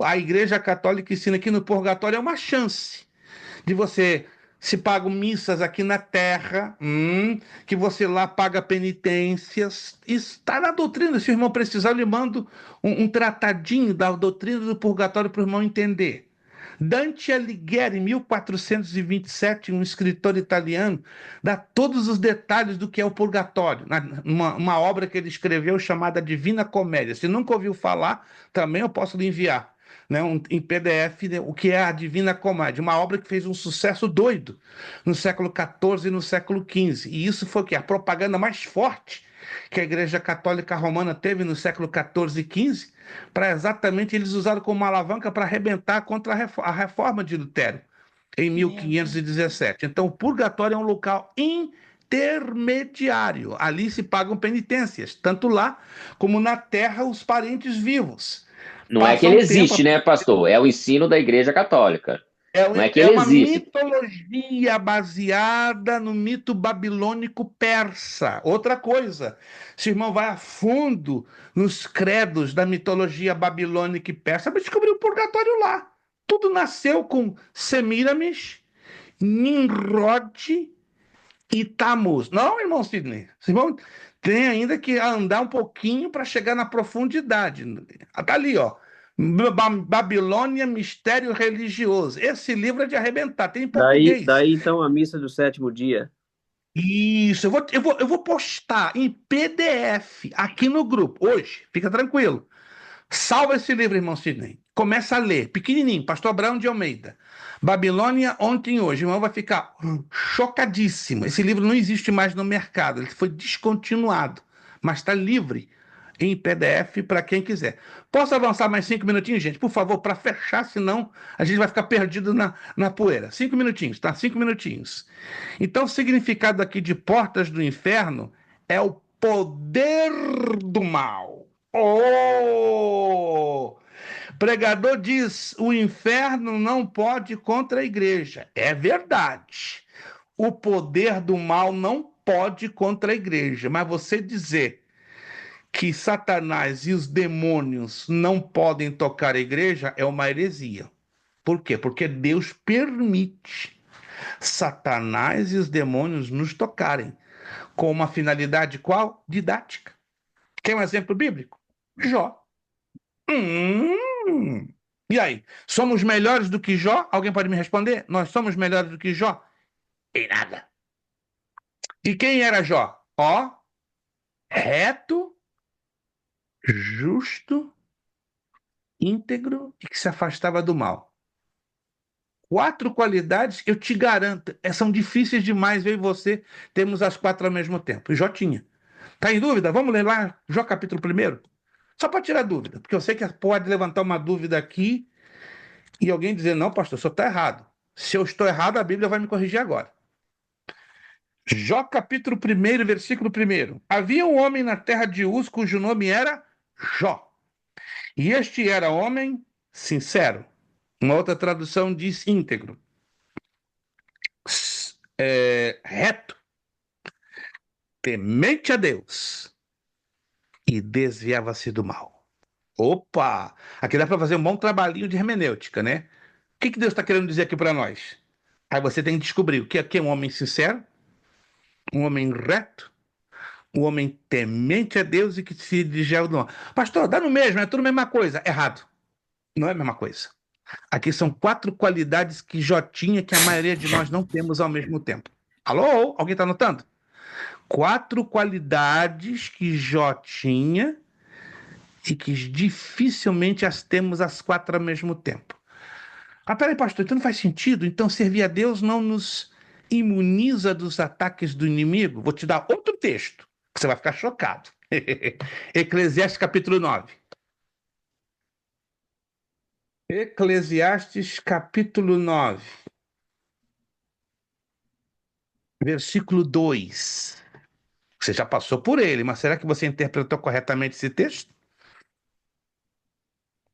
A Igreja Católica ensina que no purgatório é uma chance de você se paga missas aqui na terra, que você lá paga penitências. Está na doutrina. Se o irmão precisar, eu lhe mando um tratadinho da doutrina do purgatório para o irmão entender. Dante Alighieri, em 1427, um escritor italiano, dá todos os detalhes do que é o purgatório, uma obra que ele escreveu chamada Divina Comédia. Se nunca ouviu falar, também eu posso lhe enviar, né, em PDF, o que é a Divina Comédia, uma obra que fez um sucesso doido no século XIV e no século XV. E isso foi o quê? A propaganda mais forte que a Igreja Católica Romana teve no século XIV e XV, para exatamente eles usaram como uma alavanca para arrebentar contra a reforma de Lutero, em 1517. Então, o purgatório é um local intermediário. Ali se pagam penitências, tanto lá como na terra, os parentes vivos. Não é que ele existe, né, pastor? É o ensino da Igreja Católica. Não é que ele existe. Mitologia baseada no mito babilônico persa. Outra coisa, se o irmão vai a fundo nos credos da mitologia babilônica e persa, vai descobrir o purgatório lá. Tudo nasceu com Semiramis, Nimrod e Tammuz. Não, irmão Sidney, o irmão tem ainda que andar um pouquinho para chegar na profundidade. Está ali, ó. Babilônia, Mistério Religioso. Esse livro é de arrebentar, tem em português. Daí então, a missa do sétimo dia. Isso, eu vou postar em PDF aqui no grupo, hoje, fica tranquilo. Salva esse livro, irmão Sidney. Começa a ler, pequenininho, Pastor Abraão de Almeida. Babilônia, ontem e hoje. O irmão vai ficar chocadíssimo. Esse livro não existe mais no mercado, ele foi descontinuado, mas está livre em PDF para quem quiser. Posso avançar mais 5 minutinhos, gente? Por favor, para fechar, senão a gente vai ficar perdido na poeira. 5 minutinhos, tá? 5 minutinhos. Então, o significado aqui de portas do inferno é o poder do mal. Oh! Pregador diz: o inferno não pode contra a igreja. É verdade. O poder do mal não pode contra a igreja. Mas você dizer que Satanás e os demônios não podem tocar a igreja é uma heresia. Por quê? Porque Deus permite Satanás e os demônios nos tocarem. Com uma finalidade qual? Didática. Quer um exemplo bíblico? Jó. E aí? Somos melhores do que Jó? Alguém pode me responder? Nós somos melhores do que Jó? Em nada. E quem era Jó? Ó, reto, justo, íntegro e que se afastava do mal. 4 qualidades, eu te garanto, são difíceis demais eu e você termos as 4 ao mesmo tempo. E Jó tinha. Tá em dúvida? Vamos ler lá Jó capítulo 1? Só para tirar dúvida, porque eu sei que pode levantar uma dúvida aqui e alguém dizer: não, pastor, o senhor está errado. Se eu estou errado, a Bíblia vai me corrigir agora. Jó capítulo 1, versículo 1. Havia um homem na terra de Uz, cujo nome era Jó. E este era homem sincero. Uma outra tradução diz íntegro. Reto. temente a Deus e desviava-se do mal. Opa! Aqui dá para fazer um bom trabalhinho de hermenêutica, né? O que Deus está querendo dizer aqui para nós? Aí você tem que descobrir o que é um homem sincero, um homem reto, um homem temente a Deus e que se desviava do mal. Pastor, dá no mesmo, é tudo a mesma coisa. Errado. Não é a mesma coisa. Aqui são 4 qualidades que Jó tinha que a maioria de nós não temos ao mesmo tempo. Alô? Alguém está anotando? 4 qualidades que Jó tinha e que dificilmente as temos as 4 ao mesmo tempo. Ah, peraí, pastor, então não faz sentido? Então servir a Deus não nos imuniza dos ataques do inimigo? Vou te dar outro texto, que você vai ficar chocado. Eclesiastes capítulo 9. Eclesiastes capítulo 9, versículo 2. Você já passou por ele, mas será que você interpretou corretamente esse texto?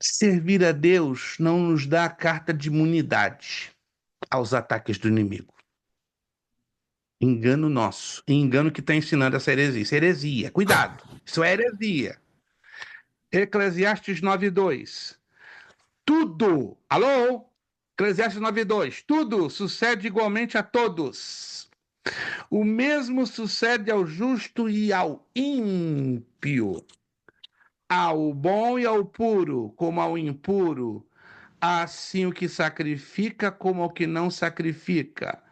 Servir a Deus não nos dá a carta de imunidade aos ataques do inimigo. Engano nosso. Engano que está ensinando essa heresia. Isso é heresia. Cuidado. Isso é heresia. Eclesiastes 9:2. Tudo. Alô? Eclesiastes 9:2. Tudo sucede igualmente a todos. O mesmo sucede ao justo e ao ímpio. Ao bom e ao puro, como ao impuro. Assim o que sacrifica, como ao que não sacrifica.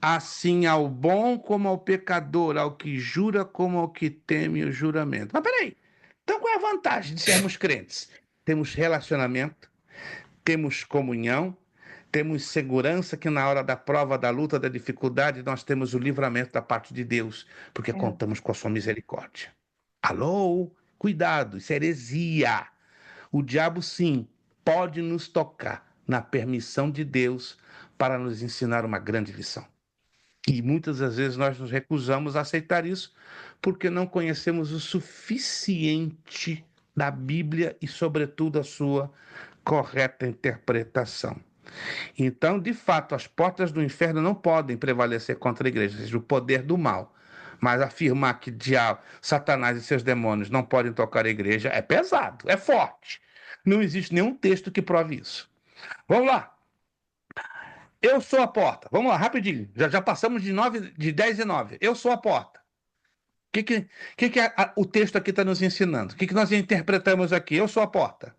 Assim ao bom como ao pecador, ao que jura como ao que teme o juramento. Mas peraí, então qual é a vantagem de sermos crentes? Temos relacionamento, temos comunhão, temos segurança que na hora da prova, da luta, da dificuldade, nós temos o livramento da parte de Deus, porque contamos com a sua misericórdia. Alô? Cuidado, isso é heresia. O diabo, sim, pode nos tocar na permissão de Deus para nos ensinar uma grande lição. E muitas das vezes nós nos recusamos a aceitar isso porque não conhecemos o suficiente da Bíblia e, sobretudo, a sua correta interpretação. Então, de fato, as portas do inferno não podem prevalecer contra a igreja, ou seja, o poder do mal. Mas afirmar que diabo, Satanás e seus demônios não podem tocar a igreja é pesado, é forte. Não existe nenhum texto que prove isso. Vamos lá. Eu sou a porta. Vamos lá, rapidinho. Já passamos de 10 e 9. Eu sou a porta. O que o texto aqui está nos ensinando? O que nós interpretamos aqui? Eu sou a porta.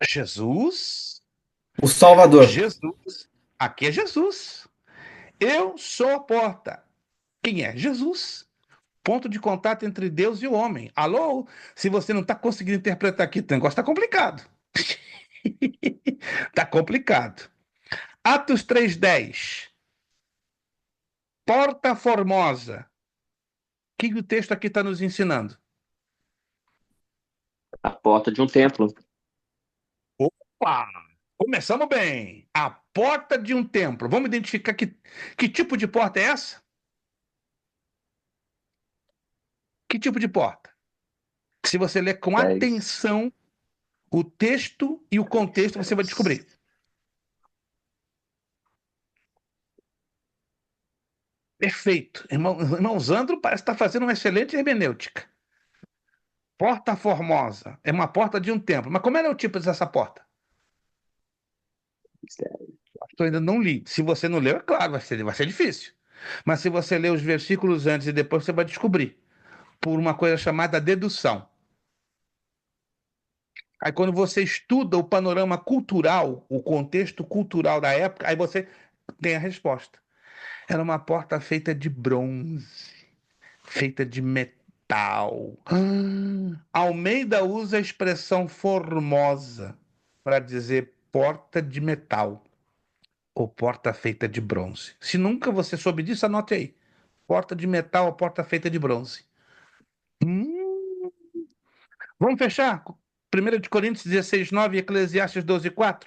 Jesus. O Salvador. Jesus. Aqui é Jesus. Eu sou a porta. Quem é? Jesus. Ponto de contato entre Deus e o homem. Alô? Se você não está conseguindo interpretar aqui, o negócio está complicado. Está complicado. Atos 3:10. Porta Formosa. O que o texto aqui está nos ensinando? A porta de um templo. Opa! Começamos bem. A porta de um templo. Vamos identificar que tipo de porta é essa? Que tipo de porta? Se você ler com atenção o texto e o contexto, você vai descobrir. Perfeito. Irmão Zandro parece estar fazendo uma excelente hermenêutica. Porta Formosa. É uma porta de um templo. Mas como era o tipo dessa porta? Eu ainda não li. Se você não leu, é claro, vai ser difícil. Mas se você ler os versículos antes e depois, você vai descobrir. Por uma coisa chamada dedução. Aí quando você estuda o panorama cultural, o contexto cultural da época, aí você tem a resposta. Era uma porta feita de bronze, feita de metal. Almeida usa a expressão formosa para dizer porta de metal ou porta feita de bronze. Se nunca você soube disso, anote aí. Porta de metal ou porta feita de bronze. Vamos fechar? 1 de Coríntios 16:9 e Eclesiastes 12:4.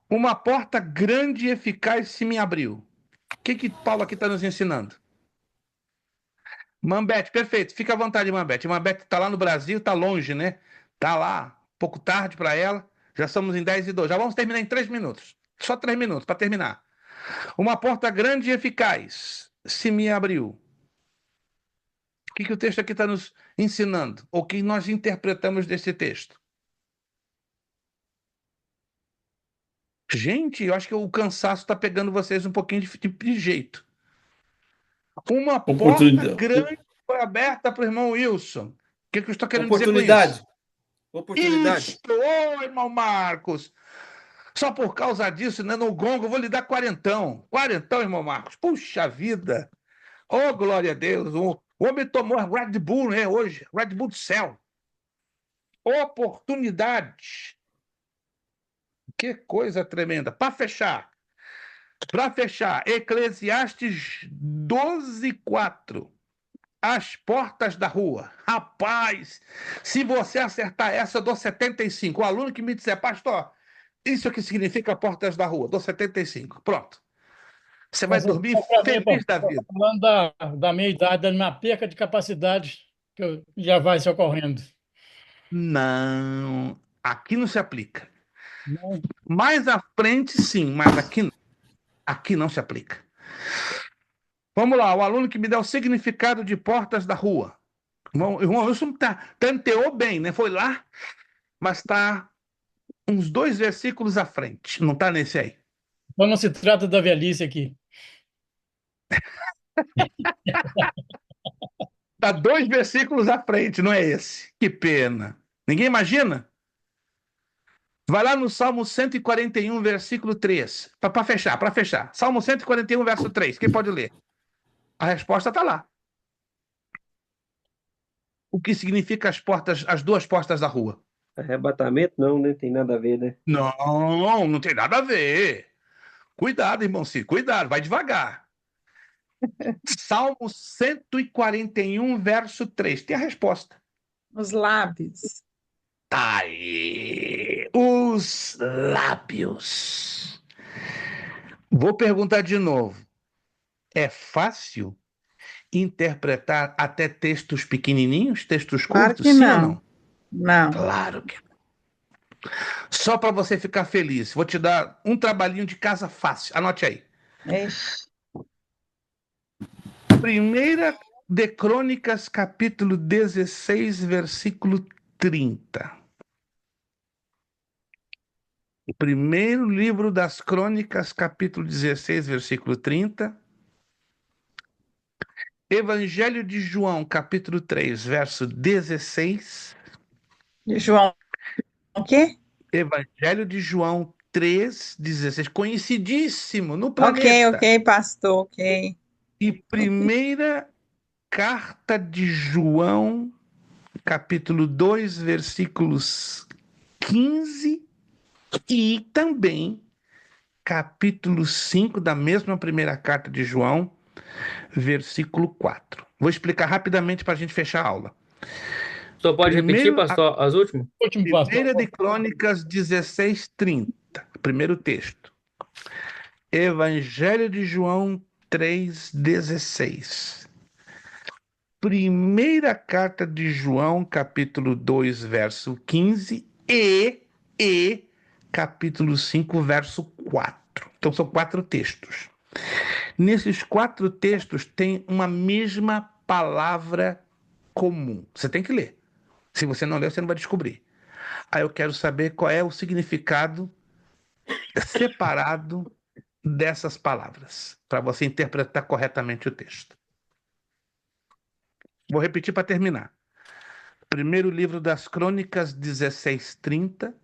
Uma porta grande e eficaz se me abriu. O que Paulo aqui está nos ensinando? Mambete, perfeito. Fica à vontade, Mambete. Mambete está lá no Brasil, está longe, né? Está lá, pouco tarde para ela. Já estamos em 10:02. Já vamos terminar em 3 minutos. Só 3 minutos para terminar. Uma porta grande e eficaz se me abriu. O que o texto aqui está nos ensinando? O que nós interpretamos desse texto? Gente, eu acho que o cansaço está pegando vocês um pouquinho de jeito. Uma porta grande foi aberta para o irmão Wilson. O que eu estou querendo dizer com isso? Oportunidade. Isso! Ô, irmão Marcos! Só por causa disso, né, no gongo, eu vou lhe dar quarentão. Quarentão, irmão Marcos. Puxa vida! Oh, glória a Deus! O homem tomou Red Bull, né, hoje. Red Bull do céu. Oportunidade. Que coisa tremenda. Para fechar, Eclesiastes 12:4. As portas da rua. Rapaz, se você acertar essa, eu dou 75. O aluno que me disser, pastor, isso é o que significa portas da rua, dou 75. Pronto. Você vai dormir feliz da vida. Falando da minha idade, da minha perca de capacidade, que já vai se ocorrendo. Não, aqui não se aplica. Não. Mais à frente, sim, mas aqui não se aplica. Vamos lá, o aluno que me dá o significado de portas da rua. Irmão Wilson tanteou bem, né? Foi lá, mas está uns 2 versículos à frente. Não está nesse aí. Então não se trata da velhice aqui. Está 2 versículos à frente, não é esse. Que pena. Ninguém imagina? Vai lá no Salmo 141, versículo 3. Para fechar. Salmo 141, verso 3. Quem pode ler? A resposta está lá. O que significa as 2 portas da rua? Arrebatamento não, né? Tem nada a ver, né? Não tem nada a ver. Cuidado, irmão Ciro, cuidado, vai devagar. Salmo 141, verso 3. Tem a resposta. Os lábios. Tá aí. Os lábios. Vou perguntar de novo. É fácil interpretar até textos pequenininhos, textos Claro curtos, que sim não. ou não? Não. Claro que não. Só para você ficar feliz, vou te dar um trabalhinho de casa fácil. Anote aí. Ixi. Primeira de Crônicas, capítulo 16, versículo 30. O primeiro livro das Crônicas, capítulo 16, versículo 30. Evangelho de João, capítulo 3, verso 16. João, o quê? Evangelho de João 3, 16. Conhecidíssimo no planeta. Ok, pastor, ok. E primeira carta de João, capítulo 2, versículos 15 e também capítulo 5 da mesma primeira carta de João, versículo 4. Vou explicar rapidamente para a gente fechar a aula. Só pode repetir, pastor, as últimas? Primeira de Crônicas 16, 30. Primeiro texto. Evangelho de João 3, 16. Primeira carta de João, capítulo 2, verso 15 e capítulo 5, verso 4. Então são 4 textos. Nesses 4 textos tem uma mesma palavra comum. Você tem que ler. Se você não ler, você não vai descobrir. Aí eu quero saber qual é o significado separado dessas palavras, para você interpretar corretamente o texto. Vou repetir para terminar. Primeiro livro das Crônicas, 16:30.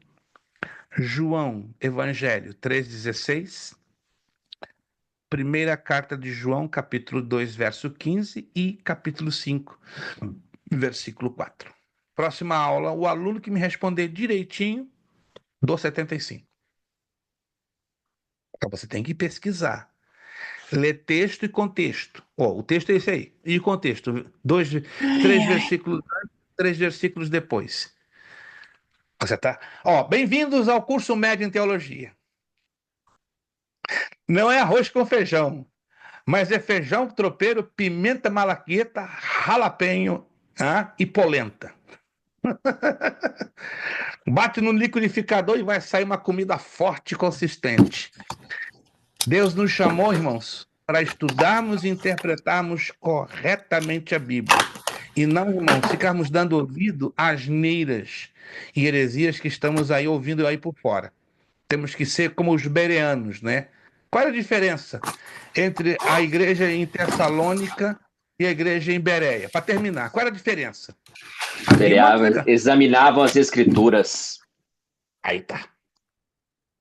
João, Evangelho, 3:16. Primeira carta de João, capítulo 2, verso 15 e capítulo 5, versículo 4. Próxima aula, o aluno que me responder direitinho, dou 75. Então você tem que pesquisar. Ler texto e contexto. O texto é esse aí. E o contexto? 3 versículos antes, 3 versículos depois. Você tá. Bem-vindos ao curso médio em teologia. Não é arroz com feijão, mas é feijão tropeiro, pimenta malagueta, jalapeño e polenta. Bate no liquidificador e vai sair uma comida forte e consistente. Deus nos chamou, irmãos, para estudarmos e interpretarmos corretamente a Bíblia. E não, irmãos, ficarmos dando ouvido às asneiras e heresias que estamos aí ouvindo aí por fora. Temos que ser como os bereanos, né? Qual é a diferença entre a igreja em Tessalônica e a igreja em Bereia? Para terminar, qual era a diferença? Havia uma briga. Examinavam as escrituras. Aí tá.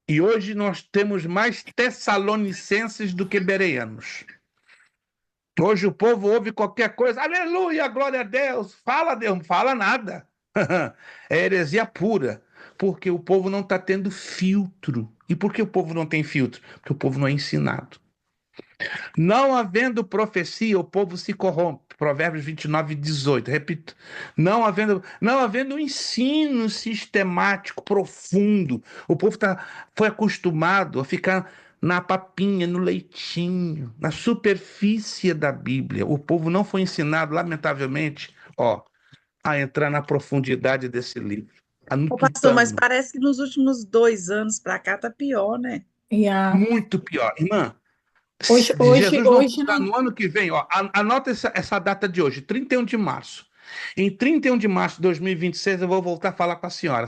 E hoje nós temos mais tessalonicenses do que bereanos. Hoje o povo ouve qualquer coisa, aleluia, glória a Deus, fala Deus, não fala nada. É heresia pura, porque o povo não está tendo filtro. E por que o povo não tem filtro? Porque o povo não é ensinado. Não havendo profecia, o povo se corrompe. Provérbios 29:18. Repito. Não havendo ensino sistemático, profundo. O povo foi acostumado a ficar na papinha, no leitinho, na superfície da Bíblia. O povo não foi ensinado, lamentavelmente, a entrar na profundidade desse livro. Ô, pastor, mas parece que nos últimos 2 anos para cá tá pior, né? Muito pior. Irmã, Hoje Jesus vai voltar no ano que vem. Anota essa data de hoje, 31 de março. Em 31 de março de 2026, eu vou voltar a falar com a senhora.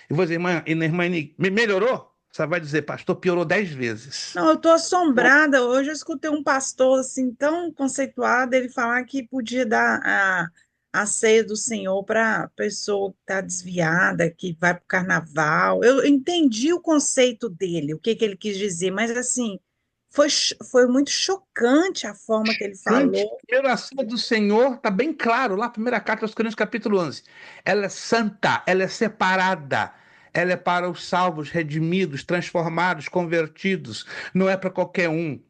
Eu vou dizer, irmã Enig, melhorou? Você vai dizer, pastor, piorou 10 vezes. Não, eu estou assombrada. Hoje eu escutei um pastor assim tão conceituado, ele falar que podia dar a ceia do Senhor para a pessoa que está desviada, que vai para o carnaval. Eu entendi o conceito dele, o que ele quis dizer, mas assim, foi muito chocante a forma que ele falou. Primeiro, a ceia do Senhor está bem claro, lá, primeira carta aos Coríntios, capítulo 11. Ela é santa, ela é separada. Ela é para os salvos, redimidos, transformados, convertidos. Não é para qualquer um.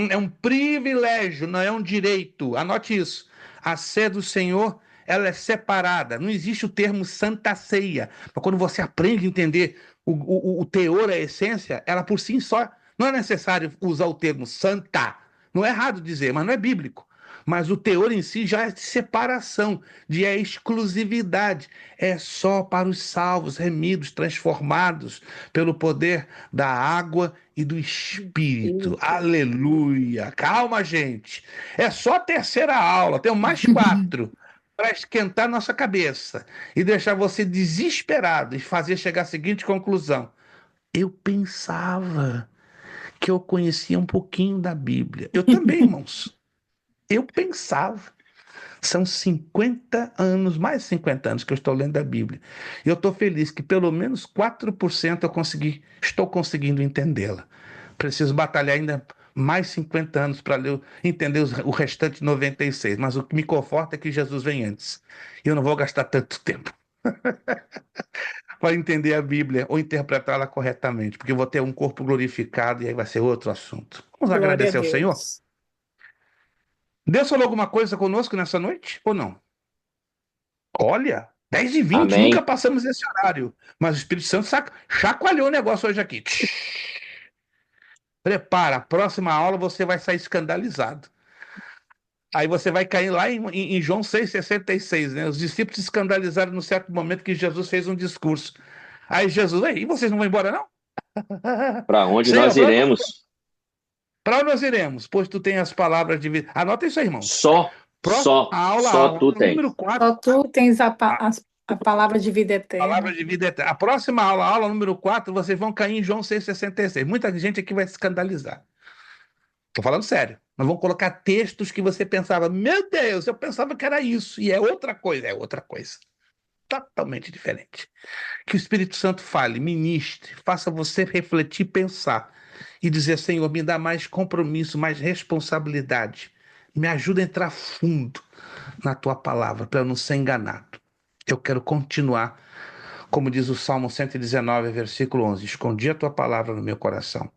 É um privilégio, não é um direito. Anote isso. A ceia do Senhor, ela é separada. Não existe o termo santa ceia. Mas quando você aprende a entender o teor, a essência, ela por si só, não é necessário usar o termo santa. Não é errado dizer, mas não é bíblico. Mas o teor em si já é de separação, de exclusividade. É só para os salvos, remidos, transformados pelo poder da água e do Espírito. Aleluia! Calma, gente. É só a terceira aula, tem mais 4 para esquentar nossa cabeça e deixar você desesperado e fazer chegar à seguinte conclusão. Eu pensava que eu conhecia um pouquinho da Bíblia. Eu também, irmãos. Eu pensava. São 50 anos, mais de 50 anos que eu estou lendo a Bíblia. E eu estou feliz que pelo menos 4% estou conseguindo entendê-la. Preciso batalhar ainda mais 50 anos para entender o restante 96. Mas o que me conforta é que Jesus vem antes. E eu não vou gastar tanto tempo para entender a Bíblia ou interpretá-la corretamente, porque eu vou ter um corpo glorificado e aí vai ser outro assunto. Vamos agradecer ao Senhor? Deus falou alguma coisa conosco nessa noite ou não? Olha, 10h20, Amém. nunca passamos esse horário, mas o Espírito Santo chacoalhou o negócio hoje aqui. Prepara, a próxima aula você vai sair escandalizado. Aí você vai cair lá em João 6,66, né? Os discípulos se escandalizaram num certo momento que Jesus fez um discurso. Aí Jesus, e vocês não vão embora, não? Para onde nós iremos? Para onde nós iremos? Pois tu tens as palavras de vida. Anota isso aí, irmão. Só tu tens. Número 4. Só tu tens a palavra de vida eterna. Palavra de vida eterna. A próxima aula número 4, vocês vão cair em João 6,66. Muita gente aqui vai se escandalizar. Estou falando sério. Nós vamos colocar textos que você pensava, meu Deus, eu pensava que era isso. E é outra coisa. Totalmente diferente. Que o Espírito Santo fale, ministre, faça você refletir, pensar e dizer, Senhor, me dá mais compromisso, mais responsabilidade. Me ajuda a entrar fundo na tua palavra, para eu não ser enganado. Eu quero continuar, como diz o Salmo 119, versículo 11, escondi a tua palavra no meu coração,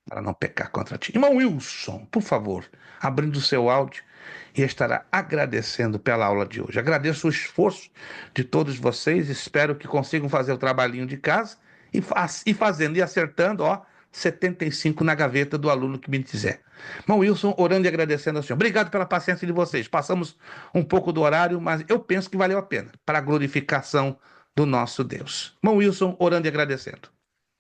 para não pecar contra ti. Irmão Wilson, por favor, abrindo o seu áudio e estará agradecendo pela aula de hoje. Agradeço o esforço de todos vocês, espero que consigam fazer o trabalhinho de casa e fazendo e acertando, 75 na gaveta do aluno que me dizer. Irmão Wilson, orando e agradecendo ao Senhor. Obrigado pela paciência de vocês. Passamos um pouco do horário, mas eu penso que valeu a pena, para a glorificação do nosso Deus. Irmão Wilson, orando e agradecendo.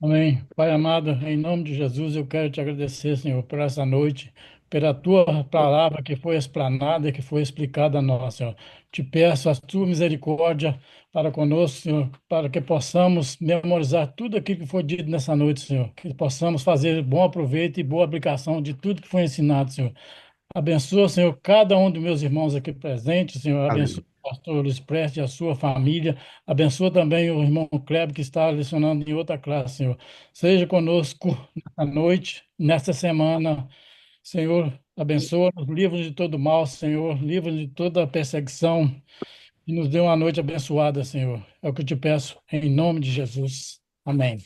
Amém. Pai amado, em nome de Jesus, eu quero te agradecer, Senhor, por essa noite, pela tua palavra que foi explanada, que foi explicada a nós, Senhor. Te peço a tua misericórdia para conosco, Senhor, para que possamos memorizar tudo aquilo que foi dito nessa noite, Senhor. Que possamos fazer bom aproveito e boa aplicação de tudo que foi ensinado, Senhor. Abençoa, Senhor, cada um dos meus irmãos aqui presentes, Senhor. Abençoa Amém. o pastor Luiz Prestes e a sua família. Abençoa também o irmão Kleber, que está lecionando em outra classe, Senhor. Seja conosco nesta noite, nesta semana, Senhor. Abençoa-nos, livra-nos de todo mal, Senhor. Livra-nos de toda perseguição e nos dê uma noite abençoada, Senhor. É o que eu te peço, em nome de Jesus. Amém.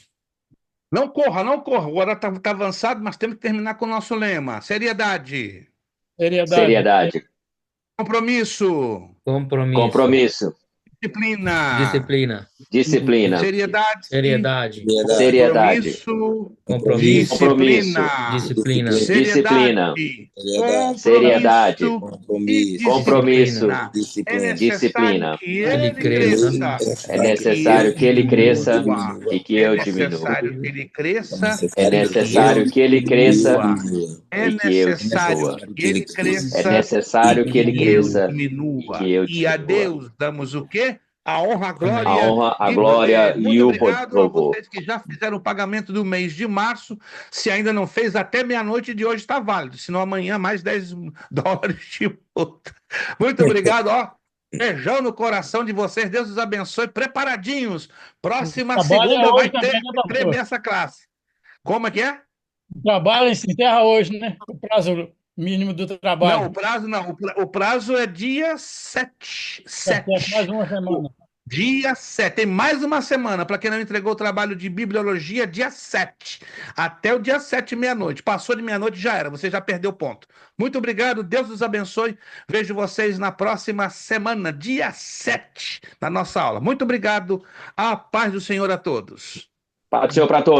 Não corra, não corra. O horário está avançado, mas temos que terminar com o nosso lema. Seriedade, Seriedade, Seriedade, compromisso, Compromisso. compromisso, disciplina, Disciplina. disciplina, seriedade, Seriedade. seriedade, compromisso, compromisso, Disciplina. disciplina, seriedade, seriedade, compromisso compromisso, e disciplina. É disciplina. necessário que Ele ele cresça É necessário que ele cresça e que eu É diminua. necessário que ele cresça É necessário que ele cresça É e que eu necessário diminua. que ele É cresça necessário que ele e eu cresça e diminua. que eu E a diminua. Deus damos o quê? A honra, a A glória honra, a e glória poder. Muito e o obrigado a louvor. vocês que já fizeram o pagamento do mês de março. Se ainda não fez, até meia-noite de hoje está válido. Senão amanhã mais 10 dólares de multa. Muito obrigado, ó. Beijão no coração de vocês. Deus os abençoe. Preparadinhos. Próxima Trabalha segunda vai hoje também, né, pastor? tremer essa classe. Como é que é? O trabalho se encerra hoje, né? O prazo mínimo do Não, trabalho. o prazo não. O prazo é dia 7. Tá certo, mais uma semana. Dia 7. Tem mais uma semana. Para quem não entregou o trabalho de bibliologia, dia 7. Até o dia 7, meia-noite. Passou de meia-noite, já era. Você já perdeu ponto. Muito obrigado. Deus os abençoe. Vejo vocês na próxima semana, dia 7, na nossa aula. Muito obrigado. A paz do Senhor a todos. Paz do Senhor para todos.